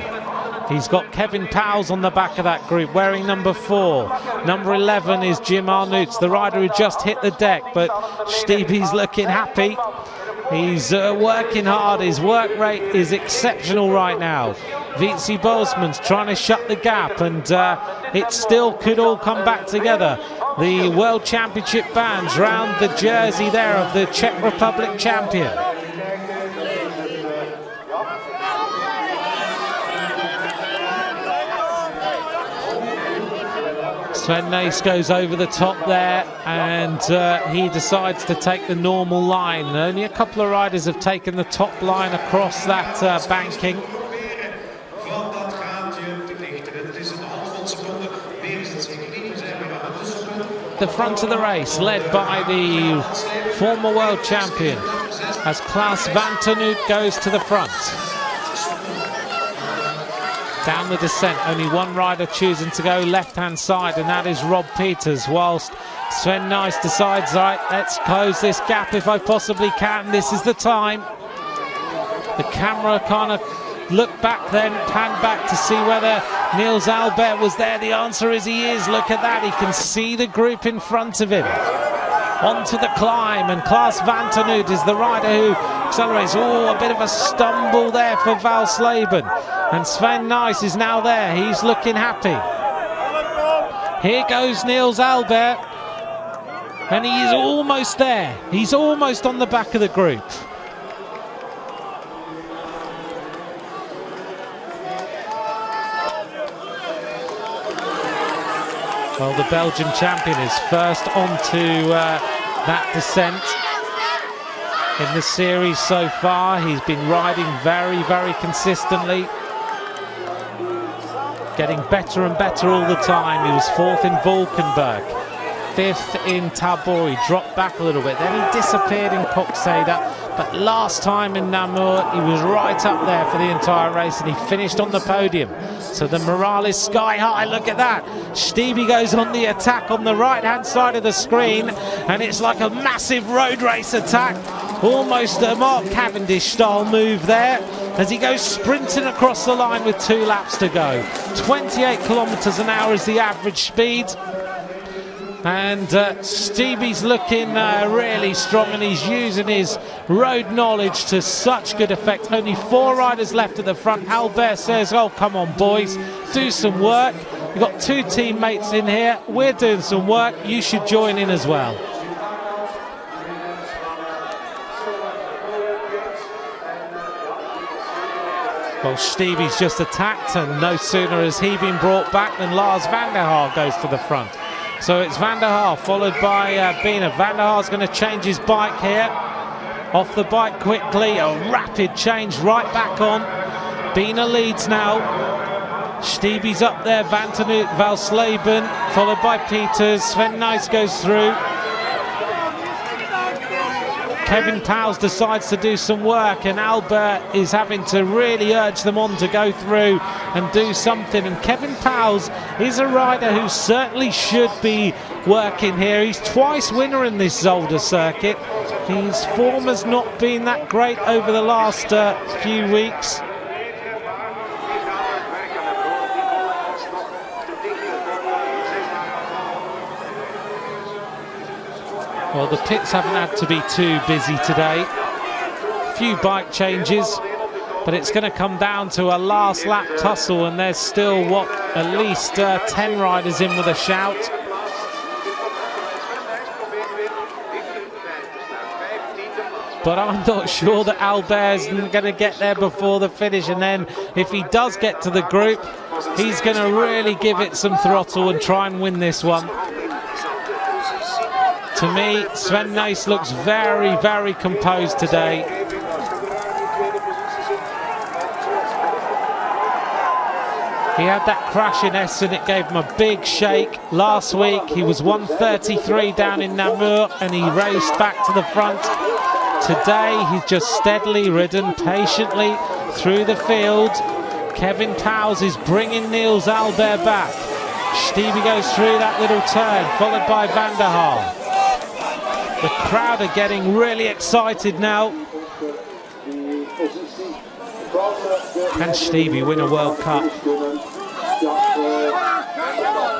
He's got Kevin Powles on the back of that group, wearing number 4. Number 11 is Jim Arnouts, the rider who just hit the deck, but Stiebe's looking happy. He's working hard. His work rate is exceptional right now. Wietse Bosmans trying to shut the gap, and it still could all come back together. The World Championship bands round the jersey there of the Czech Republic champion. Sven Nys goes over the top there, and he decides to take the normal line. Only a couple of riders have taken the top line across that banking. The front of the race, led by the former world champion, as Klaas van Toornhout goes to the front. Down the descent, only one rider choosing to go left-hand side, and that is Rob Peters, whilst Sven Nys decides, right, let's close this gap if I possibly can. This is the time. The camera kind of looked back then, panned back to see whether Niels Albert was there. The answer is he is. Look at that. He can see the group in front of him. Onto the climb, and Klaas van Toornhout is the rider who accelerates. Oh, a bit of a stumble there for Val Slaben. And Sven Nys is now there. He's looking happy. Here goes Niels Albert. And he is almost there. He's almost on the back of the group. Well, the Belgian champion is first onto that descent in the series so far. He's been riding very, very consistently, getting better and better all the time. He was 4th in Valkenburg, 5th in Tabor. He dropped back a little bit, then he disappeared in Koksijde. But last time in Namur, he was right up there for the entire race, and he finished on the podium. So the morale is sky high. Look at that. Stiebe goes on the attack on the right-hand side of the screen, and it's like a massive road race attack. Almost a Mark Cavendish-style move there as he goes sprinting across the line with 2 laps to go. 28 kilometers an hour is the average speed. And Stiebe's looking really strong, and he's using his road knowledge to such good effect. Only 4 riders left at the front. Albert says, oh, come on, boys, do some work. We've got 2 teammates in here. We're doing some work. You should join in as well. Well, Stevie's just attacked, and no sooner has he been brought back than Lars van der Haar goes to the front. So it's van der Haar followed by Bina. Van der Haar's going to change his bike here. Off the bike quickly, a rapid change right back on. Bina leads now. Stevie's up there, Van Valsleben, followed by Peters. Sven Nys goes through. Kevin Powles decides to do some work, and Albert is having to really urge them on to go through and do something. And Kevin Powles is a rider who certainly should be working here. He's twice winner in this Zolder circuit. His form has not been that great over the last few weeks. Well, the pits haven't had to be too busy today. A few bike changes, but it's going to come down to a last lap tussle, and there's still, what, at least 10 riders in with a shout. But I'm not sure that Albert's going to get there before the finish, and then if he does get to the group, he's going to really give it some throttle and try and win this one. To me, Sven Nys looks very, very composed today. He had that crash in Heusden, it gave him a big shake. Last week he was 133 down in Namur and he raced back to the front. Today he's just steadily ridden patiently through the field. Kevin Powles is bringing Niels Albert back. Stevie goes through that little turn, followed by van der Haar. The crowd are getting really excited now. Can Stevie win a World Cup?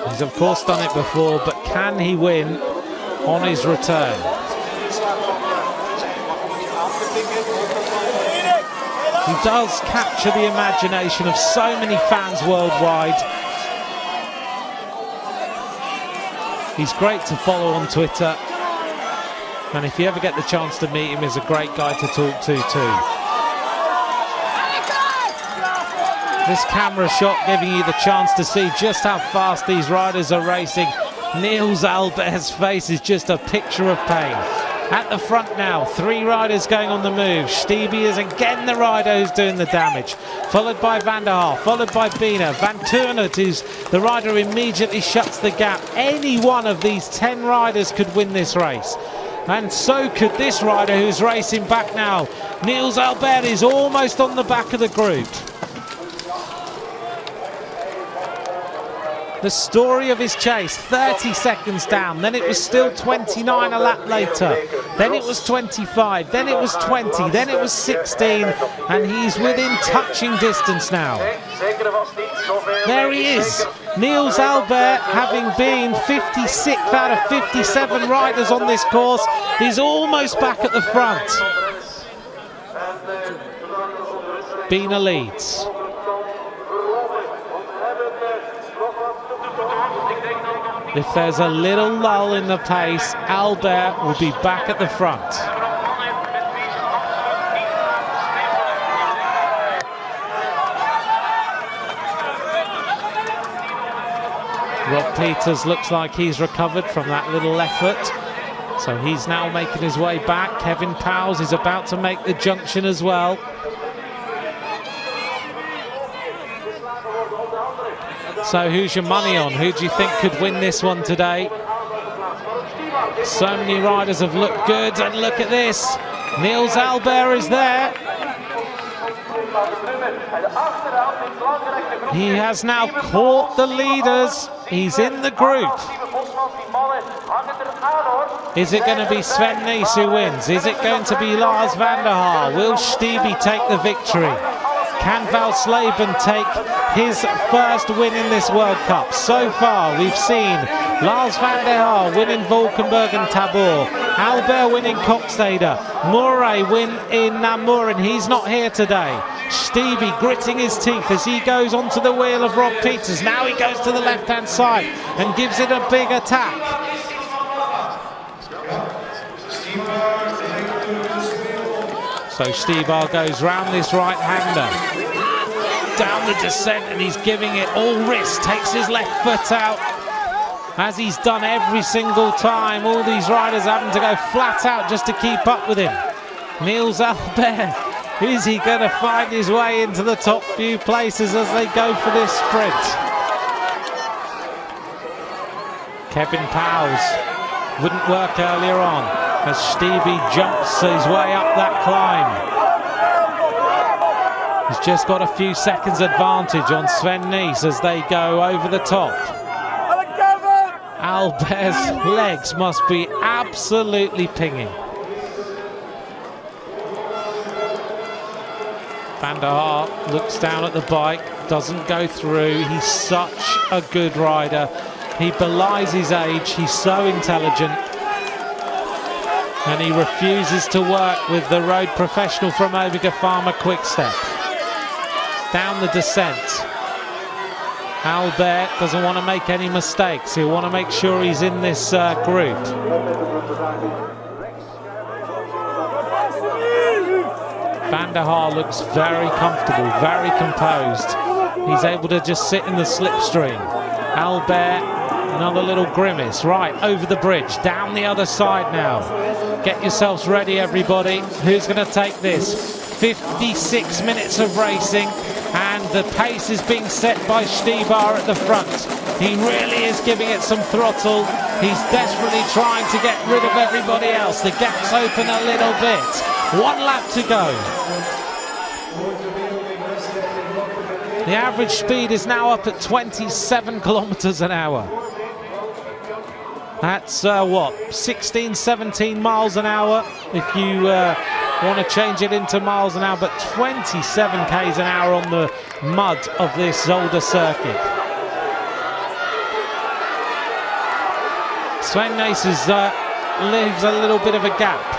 He's of course done it before, but can he win on his return? He does capture the imagination of so many fans worldwide. He's great to follow on Twitter. And if you ever get the chance to meet him, he's a great guy to talk to too. This camera shot giving you the chance to see just how fast these riders are racing. Niels Albert's face is just a picture of pain. At the front now, 3 riders going on the move. Stevie is again the rider who's doing the damage. Followed by van der Haar, followed by Bina. Van Turnert is the rider who immediately shuts the gap. Any one of these 10 riders could win this race. And so could this rider who's racing back now. Niels Albert is almost on the back of the group. The story of his chase, 30 seconds down, then it was still 29 a lap later, then it was 25, then it was 20, then it was 16, and he's within touching distance now. There he is, Niels Albert, having been 56th out of 57 riders on this course, is almost back at the front. Bina leads. If there's a little lull in the pace, Albert will be back at the front. Rob Peters looks like he's recovered from that little effort. So he's now making his way back. Kevin Powles is about to make the junction as well. So who's your money on? Who do you think could win this one today? So many riders have looked good, and look at this. Niels Albert is there. He has now caught the leaders. He's in the group. Is it going to be Sven Nys who wins? Is it going to be Lars van der Haar? Will Stevie take the victory? Can Valsleben take his first win in this World Cup? So far, we've seen Lars van der Haar winning Valkenburg and Tabor, Albert winning Kokstede, Murray win in Namur, and he's not here today. Stevie gritting his teeth as he goes onto the wheel of Rob Peters. Now he goes to the left-hand side and gives it a big attack. So Stibar goes round this right-hander. down the descent, and he's giving it all wrist, takes his left foot out, as he's done every single time. All these riders having to go flat out just to keep up with him. Niels Albert, is he going to find his way into the top few places as they go for this sprint? Kevin Powles wouldn't work earlier on as Stevie jumps his way up that climb. He's just got a few seconds advantage on Sven Nys as they go over the top. Albert's legs must be absolutely pinging. Van der Haar looks down at the bike, doesn't go through. He's such a good rider. He belies his age, he's so intelligent. And he refuses to work with the road professional from Omega Pharma Quickstep. Down the descent. Albert doesn't want to make any mistakes. He'll want to make sure he's in this group. Van der Haar looks very comfortable, very composed. He's able to just sit in the slipstream. Albert, another little grimace. Right, over the bridge, down the other side now. Get yourselves ready, everybody. Who's going to take this? 56 minutes of racing, and the pace is being set by Stibar at the front. He really is giving it some throttle. He's desperately trying to get rid of everybody else. The gap's open a little bit. 1 lap to go. The average speed is now up at 27 kilometers an hour. That's what, 16, 17 miles an hour if you want to change it into miles an hour, but 27 k's an hour on the mud of this Zolder circuit. Sven Nys leaves a little bit of a gap.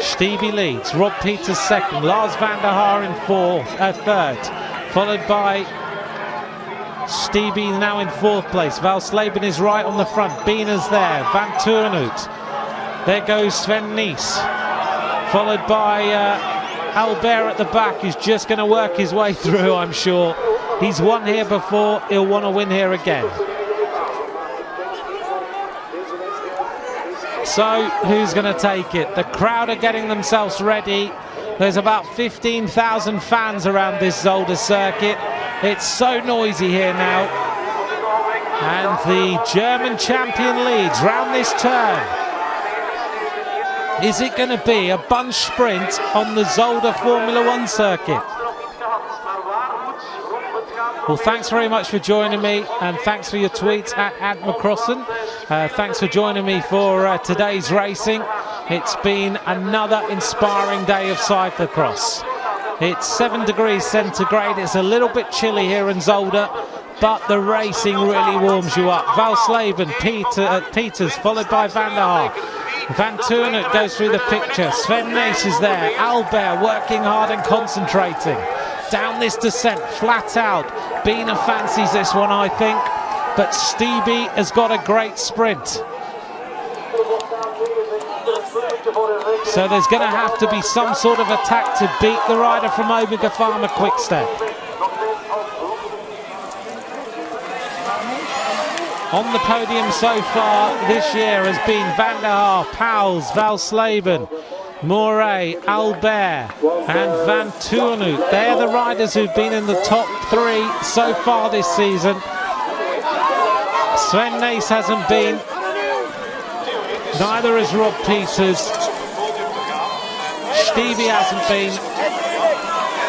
Stevie leads, Rob Peters second, Lars van der Haar in third, followed by Stevie now in 4th place. Valsleben is right on the front, Biener's there, Van Toornoot. There goes Sven Nys, followed by Albert at the back, who's just going to work his way through, I'm sure. He's won here before, he'll want to win here again. So, who's going to take it? The crowd are getting themselves ready. There's about 15,000 fans around this Zolder circuit. It's so noisy here now. And the German champion leads round this turn. Is it going to be a bunch sprint on the Zolder Formula 1 circuit? Well, thanks very much for joining me, and thanks for your tweets at @McCrossan. Thanks for joining me for today's racing. It's been another inspiring day of cyclocross. It's 7 degrees centigrade. It's a little bit chilly here in Zolder, but the racing really warms you up. Valsleben, Peters, followed by Van der Haar. Van Toornoot goes through the picture. Sven Nys is there. Albert working hard and concentrating. Down this descent, flat out. Biener fancies this one, I think. But Stevie has got a great sprint. So there's going to have to be some sort of attack to beat the rider from Omega Pharma Quickstep. On the podium so far this year has been Van der Haar, Pauwels, Valsleben, Moret, Albert and Van Toornoot. They're the riders who've been in the top 3 so far this season. Sven Nys hasn't been, neither has Rob Peters. Stevie hasn't been,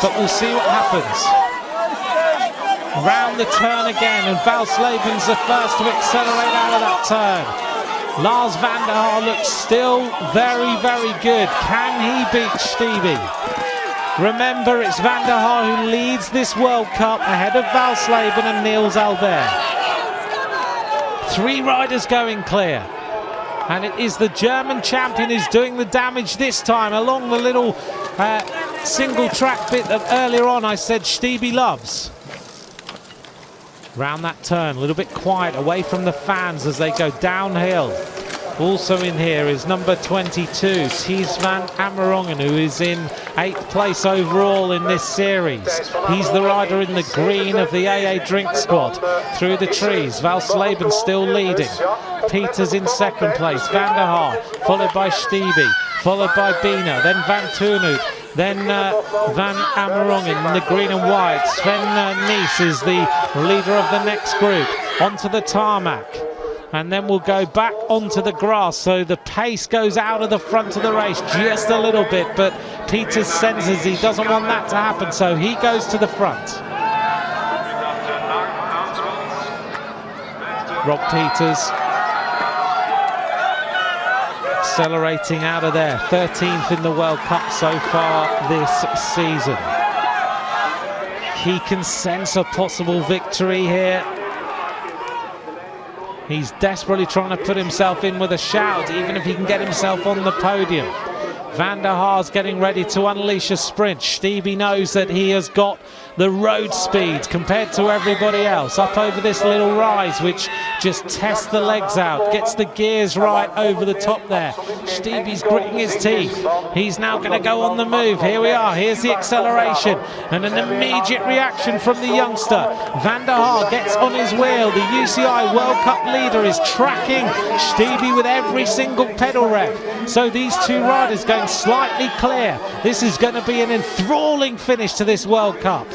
but we'll see what happens. Round the turn again, and Valsleben's the first to accelerate out of that turn. Lars van der Haar looks still very, very good. Can he beat Stevie? Remember, it's van der Haar who leads this World Cup ahead of Valsleben and Niels Albert. 3 riders going clear. And it is the German champion who's doing the damage this time along the little single track bit that earlier on I said Stevie loves. Round that turn, a little bit quiet, away from the fans as they go downhill. Also in here is number 22, Thies van Amerongen, who is in 8th place overall in this series. He's the rider in the green of the AA Drink Squad. Through the trees, Valsleben still leading. Peters in 2nd place, Van der Haar, followed by Stiebe, followed by Bina, then Van Toornoot, then Van Amerongen in the green and white. Sven Nys is the leader of the next group. Onto the tarmac. And then we'll go back onto the grass, so the pace goes out of the front of the race just a little bit, but Peters senses he doesn't want that to happen, so he goes to the front. Rob Peters accelerating out of there, 13th in the World Cup so far this season. He can sense a possible victory here. He's desperately trying to put himself in with a shout, even if he can get himself on the podium. Van der Haar's getting ready to unleash a sprint. Stiebe knows that he has got the road speed compared to everybody else. Up over this little rise, which just tests the legs out, gets the gears right over the top there. Stiebe's gritting his teeth. He's now going to go on the move. Here we are. Here's the acceleration and an immediate reaction from the youngster. Van der Haar gets on his wheel. The UCI World Cup leader is tracking Stiebe with every single pedal rev. So these two riders going slightly clear. This is going to be an enthralling finish to this World Cup.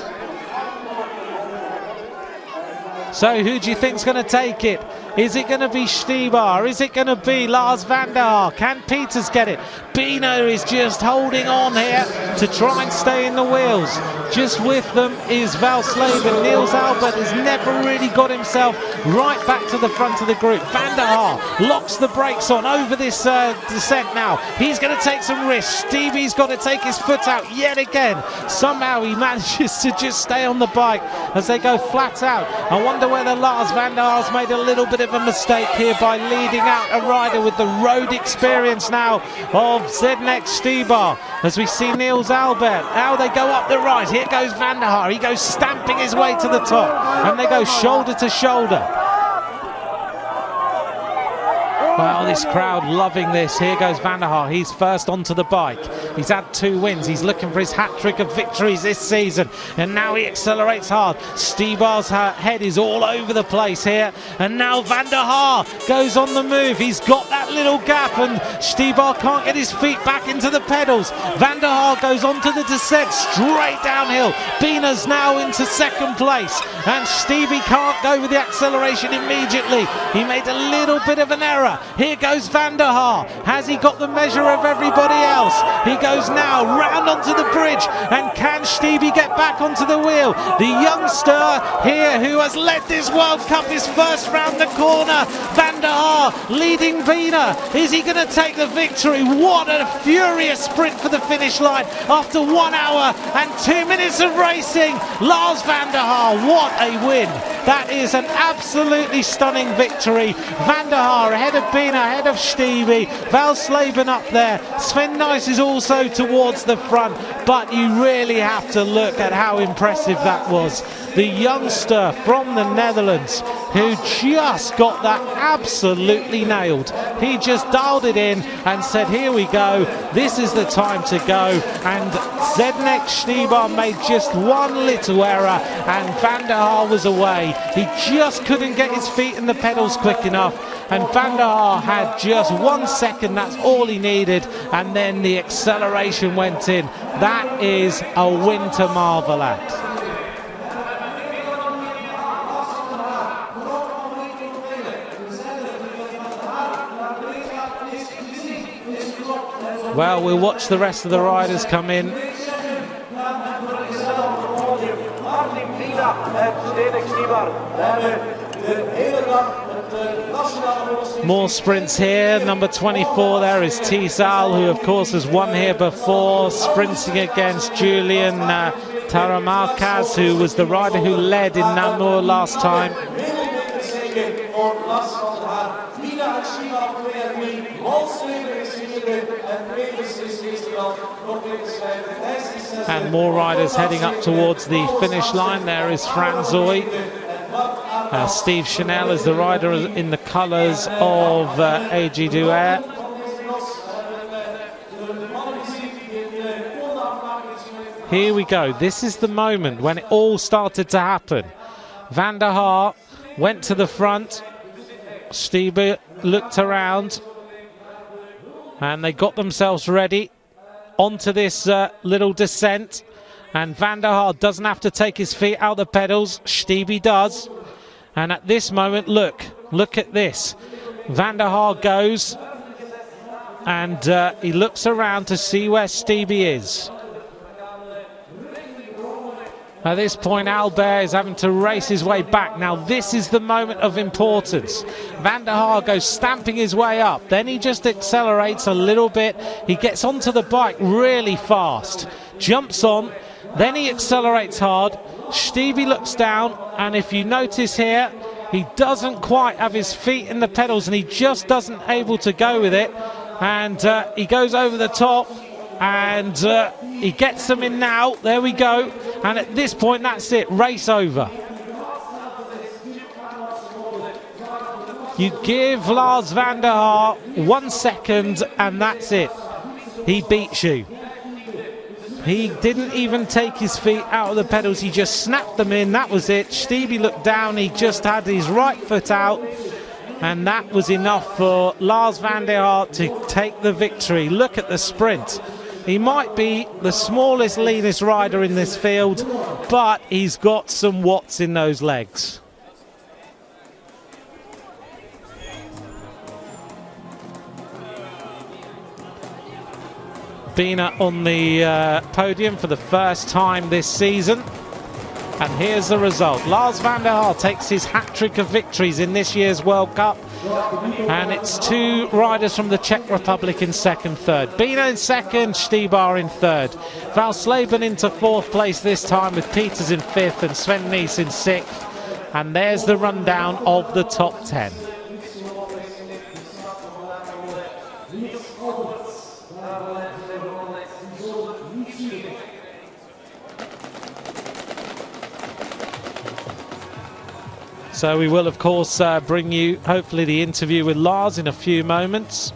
So who do you think's going to take it? Is it going to be Stiebe? Is it going to be Lars van der Haar? Can Peters get it? Bina is just holding on here to try and stay in the wheels. Just with them is Valsleben. Niels Albert has never really got himself right back to the front of the group. Van der Haar locks the brakes on over this descent now. He's going to take some risks. Stiebe's got to take his foot out yet again. Somehow he manages to just stay on the bike as they go flat out. I wonder whether Lars van der Haar's made a little bit of a mistake here by leading out a rider with the road experience now of Zednek Stiebe. As we see Niels Albert, now they go up the right. Here goes Van der Haar. He goes stamping his way to the top, and they go shoulder to shoulder. Well, this crowd loving this. Here goes Van der Haar. He's first onto the bike. He's had 2 wins. He's looking for his hat-trick of victories this season. And now he accelerates hard. Stiebe's head is all over the place here. And now Van der Haar goes on the move. He's got that little gap, and Stiebe can't get his feet back into the pedals. Van der Haar goes onto the descent, straight downhill. Bina's now into 2nd place. And Stiebe can't go with the acceleration immediately. He made a little bit of an error. Here goes Van der Haar. Has he got the measure of everybody else? He goes now round onto the bridge, and can Stiebe get back onto the wheel? The youngster here who has led this World Cup is first round the corner. Van der Haar leading Bina. Is he going to take the victory? What a furious sprint for the finish line after 1 hour and 2 minutes of racing. Lars van der Haar, what a win. That is an absolutely stunning victory. Van der Haar ahead of Bina, ahead of Stiebe. Valsleben up there. Sven Nys is also towards the front, but you really have to look at how impressive that was. The youngster from the Netherlands who just got that absolutely nailed. He just dialed it in and said, here we go, this is the time to go. And Zednek Stiebe made just one little error and Van der Haar was away. He just couldn't get his feet in the pedals quick enough, and Van der Haar had just 1 second, that's all he needed, and then the acceleration went in. That is a win to marvel at. Well, we'll watch the rest of the riders come in. More sprints here. Number 24 there is Thies, who of course has won here before, sprinting against Julian Taramarkaz, who was the rider who led in Namur last time. And more riders heading up towards the finish line. There is Franzoy. Steve Chanel is the rider in the colours of AG Duer. Here we go. This is the moment when it all started to happen. Van der Haar went to the front. Stiebe looked around. And they got themselves ready onto this little descent. And Van der Haar doesn't have to take his feet out of the pedals. Stiebe does. And at this moment, look at this. Van der Haar goes. And he looks around to see where Stiebe is. At this point, Albert is having to race his way back. Now, this is the moment of importance. Van der Haar goes stamping his way up. Then he just accelerates a little bit. He gets onto the bike really fast. Jumps on. Then he accelerates hard. Stiebe looks down. And if you notice here, he doesn't quite have his feet in the pedals. And he just doesn't able to go with it. And he goes over the top. And he gets them in now. There we go. And at this point, that's it. Race over. You give Lars van der Haar 1 second and that's it. He beats you. He didn't even take his feet out of the pedals. He just snapped them in. That was it. Stiebe looked down. He just had his right foot out. And that was enough for Lars van der Haar to take the victory. Look at the sprint. He might be the smallest, leanest rider in this field, but he's got some watts in those legs. Been on the podium for the first time this season. And here's the result. Lars van der Haar takes his hat-trick of victories in this year's World Cup. And it's 2 riders from the Czech Republic in second, third. Bina in second, Stiebe in third. Valsleben into 4th place this time with Peters in 5th and Sven Nys in 6th. And there's the rundown of the top 10. So we will, of course, bring you, hopefully, the interview with Lars in a few moments.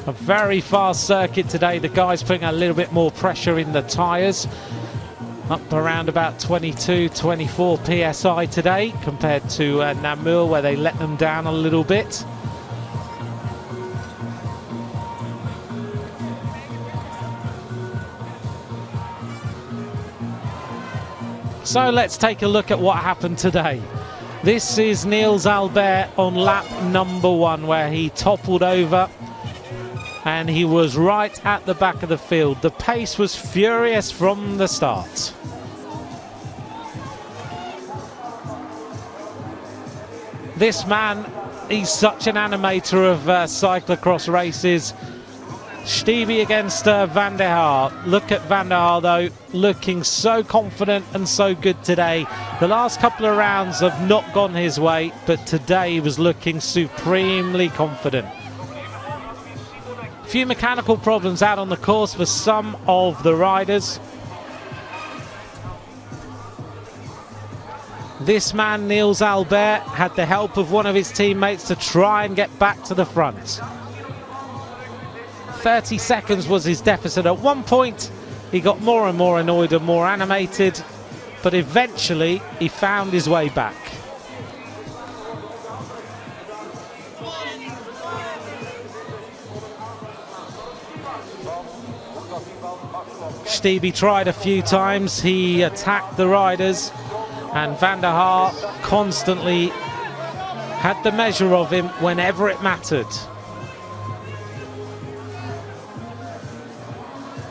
A very fast circuit today. The guys putting a little bit more pressure in the tyres. Up around about 22, 24 PSI today compared to Namur, where they let them down a little bit. So let's take a look at what happened today. This is Niels Albert on lap number 1, where he toppled over and he was right at the back of the field. The pace was furious from the start. This man, he's such an animator of cyclocross races. Stiebe against Van der Haar. Look at Van der Haar though, looking so confident and so good today. The last couple of rounds have not gone his way, but today he was looking supremely confident. A few mechanical problems out on the course for some of the riders. This man, Niels Albert, had the help of one of his teammates to try and get back to the front. 30 seconds was his deficit. At one point, he got more and more annoyed and more animated, but eventually he found his way back. Stiebe tried a few times. He attacked the riders, and Van der Haar constantly had the measure of him whenever it mattered.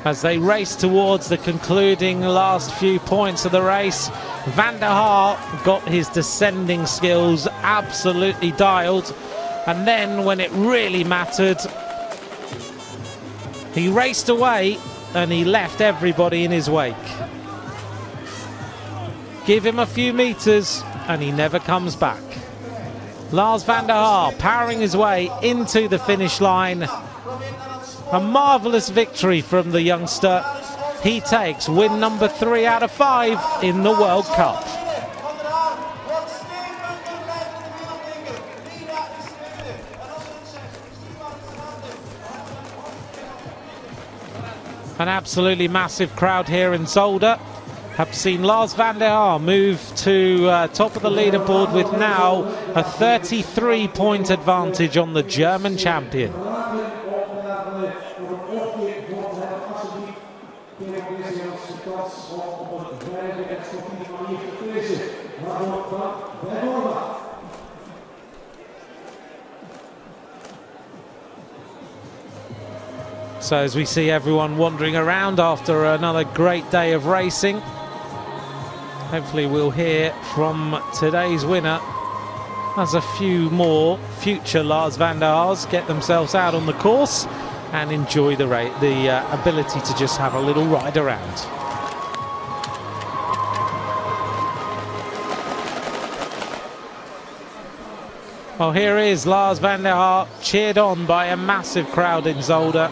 As they race towards the concluding last few points of the race, Van der Haar got his descending skills absolutely dialed, and then when it really mattered, he raced away and he left everybody in his wake. Give him a few meters and he never comes back. Lars van der Haar powering his way into the finish line. A marvellous victory from the youngster. He takes win number 3 out of 5 in the World Cup. An absolutely massive crowd here in Zolder. Have seen Lars van der Haar move to top of the leaderboard with now a 33-point advantage on the German champion. So as we see everyone wandering around after another great day of racing, hopefully we'll hear from today's winner as a few more future Lars van der Haars get themselves out on the course and enjoy the ability to just have a little ride around. Well, here is Lars van der Haar, cheered on by a massive crowd in Zolder.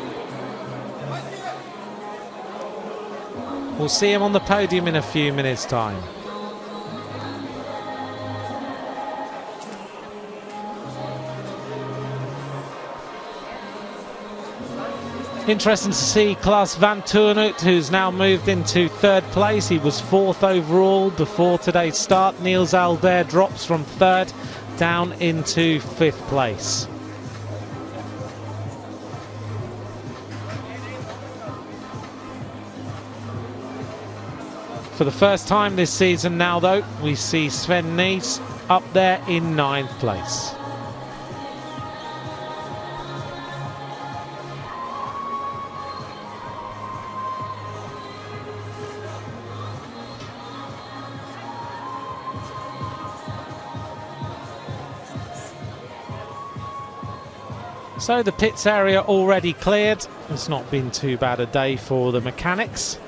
We'll see him on the podium in a few minutes' time. Interesting to see Klaas van Toornhout, who's now moved into 3rd place. He was 4th overall before today's start. Niels Alder drops from 3rd down into 5th place. For the first time this season now, though, we see Sven Nys up there in 9th place. So the pits area already cleared. It's not been too bad a day for the mechanics.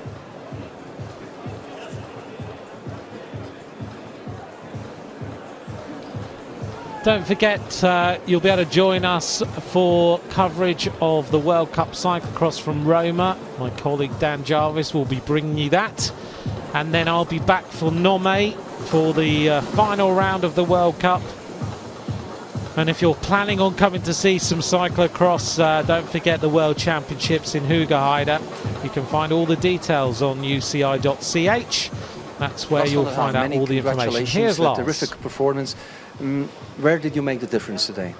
Don't forget, you'll be able to join us for coverage of the World Cup Cyclocross from Roma. My colleague Dan Jarvis will be bringing you that. And then I'll be back for Nome for the final round of the World Cup. And if you're planning on coming to see some cyclocross, don't forget the World Championships in Hoogerheide. You can find all the details on uci.ch. That's where you'll find out all the information. Here's Lars. Terrific performance. Where did you make the difference today?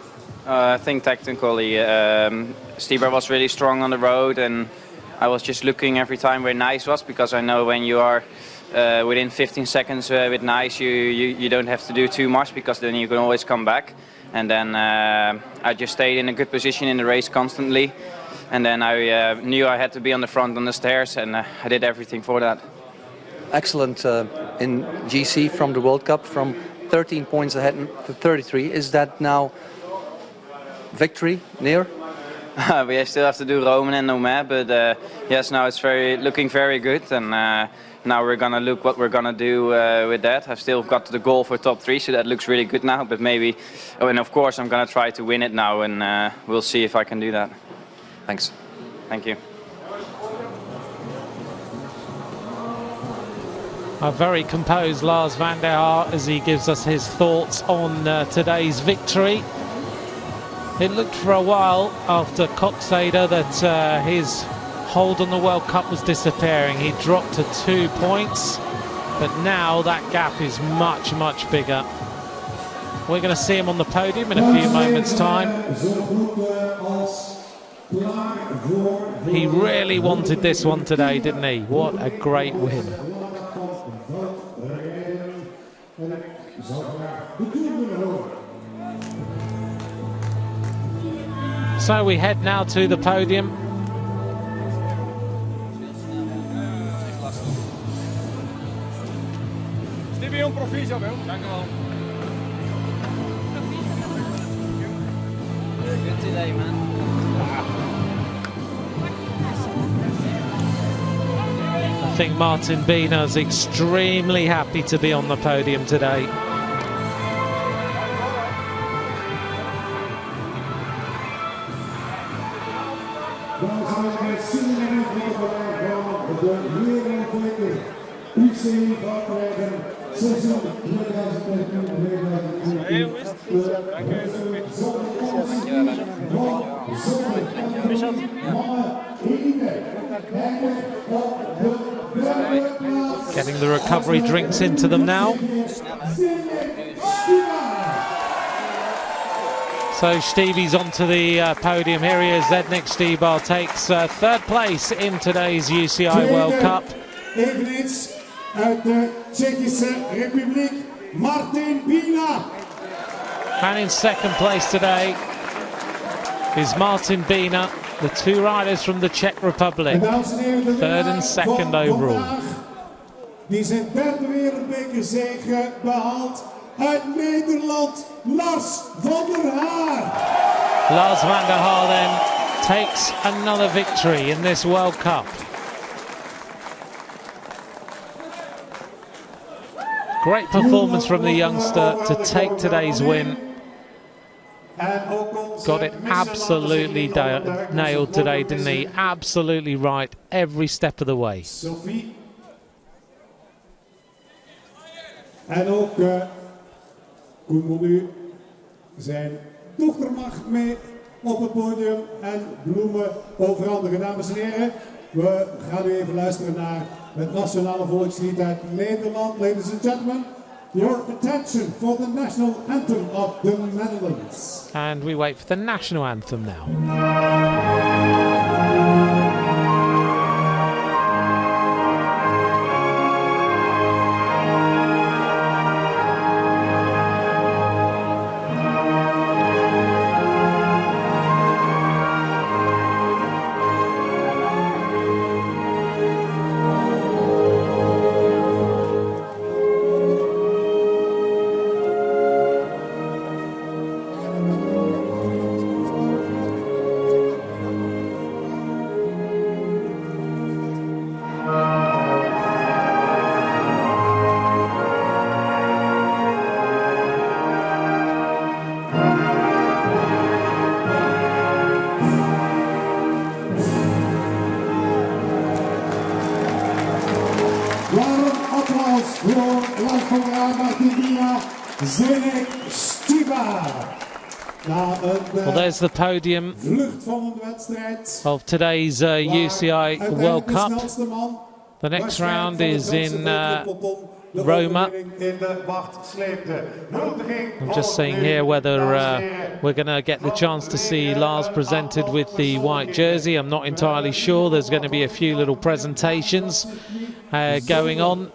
I think technically, Stieber was really strong on the road, and I was just looking every time where Nys was, because I know when you are within 15 seconds with Nys, you don't have to do too much, because then you can always come back. And then I just stayed in a good position in the race constantly, and then I knew I had to be on the front on the stairs, and I did everything for that. Excellent in GC from the World Cup, from 13 points ahead to 33. Is that now victory near? We still have to do Roman and Nome, but yes, now it's looking very good, and now we're gonna look what we're gonna do with that. I've still got the goal for top 3, so that looks really good now. But maybe, and of course, I'm gonna try to win it now, and we'll see if I can do that. Thanks. Thank you. A very composed Lars van der Haar as he gives us his thoughts on today's victory. It looked for a while after Coxader that his hold on the World Cup was disappearing. He dropped to 2 points, but now that gap is much, much bigger. We're going to see him on the podium in a few moments' time. He really wanted this one today, didn't he? What a great win. So we head now to the podium. Good today, man. I think Martin Biener's extremely happy to be on the podium today. Getting the recovery drinks into them now. So Stevie's onto the podium. Here he is. Zednik Stybar takes third place in today's UCI World Cup. Eveneens uit de Tsjechische Republiek, Martin Bina. And in second place today is Martin Bina, the two riders from the Czech Republic. Third and second overall. Die zijn derde wereldbekerzege behaald uit Nederland, Lars van der Haar. Lars van der Haar then takes another victory in this World Cup. Great performance from the youngster to take today's win. Got it absolutely nailed today, didn't he? Absolutely right every step of the way. Sophie. En ook Koen Monu, zijn dochter mag mee op het podium en bloemen overhandigen. Dames en heren, we gaan nu even luisteren naar het nationale volkslied uit Nederland. Ladies and gentlemen, your attention for the national anthem of the Netherlands. And we wait for the national anthem now. Well, there's the podium of today's UCI World Cup. The next round is in Roma. I'm just seeing here whether we're going to get the chance to see Lars presented with the white jersey. I'm not entirely sure. There's going to be a few little presentations going on.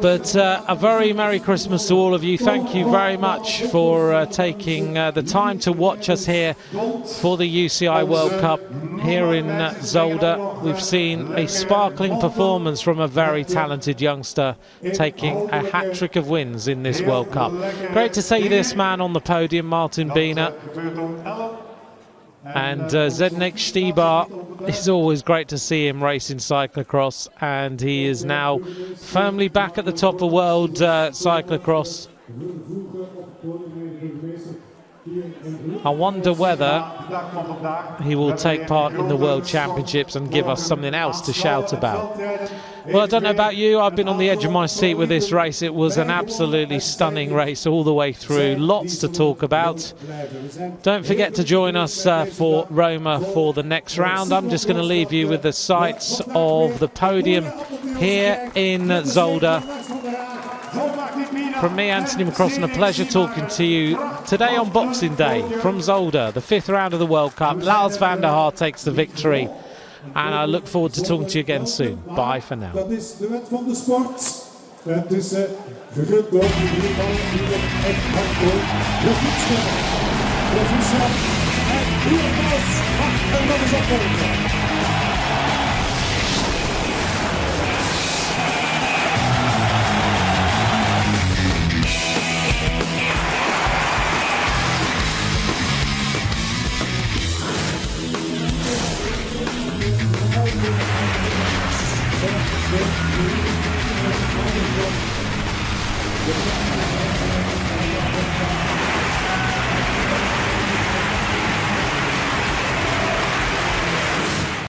But a very Merry Christmas to all of you. Thank you very much for taking the time to watch us here for the UCI World Cup here in Zolder. We've seen a sparkling performance from a very talented youngster taking a hat-trick of wins in this World Cup. Great to see this man on the podium, Martin Bina. And Zednik Stybar, it's always great to see him racing cyclocross, and he is now firmly back at the top of world cyclocross. I wonder whether he will take part in the World Championships and give us something else to shout about. Well, I don't know about you, I've been on the edge of my seat with this race. It was an absolutely stunning race all the way through. Lots to talk about. Don't forget to join us for Roma for the next round. I'm just going to leave you with the sights of the podium here in Zolder. From me, Anthony McCrossan, a pleasure talking to you today on Boxing Day from Zolder, the 5th round of the World Cup. Lars van der Haar takes the victory, and I look forward to talking to you again soon. Bye for now. Dat is de wet van de sport. Het is gerund door de ballen die echt hardcore de fietsen. Proficiat en Biermaus mag er nog eens opvolgen. Thank you.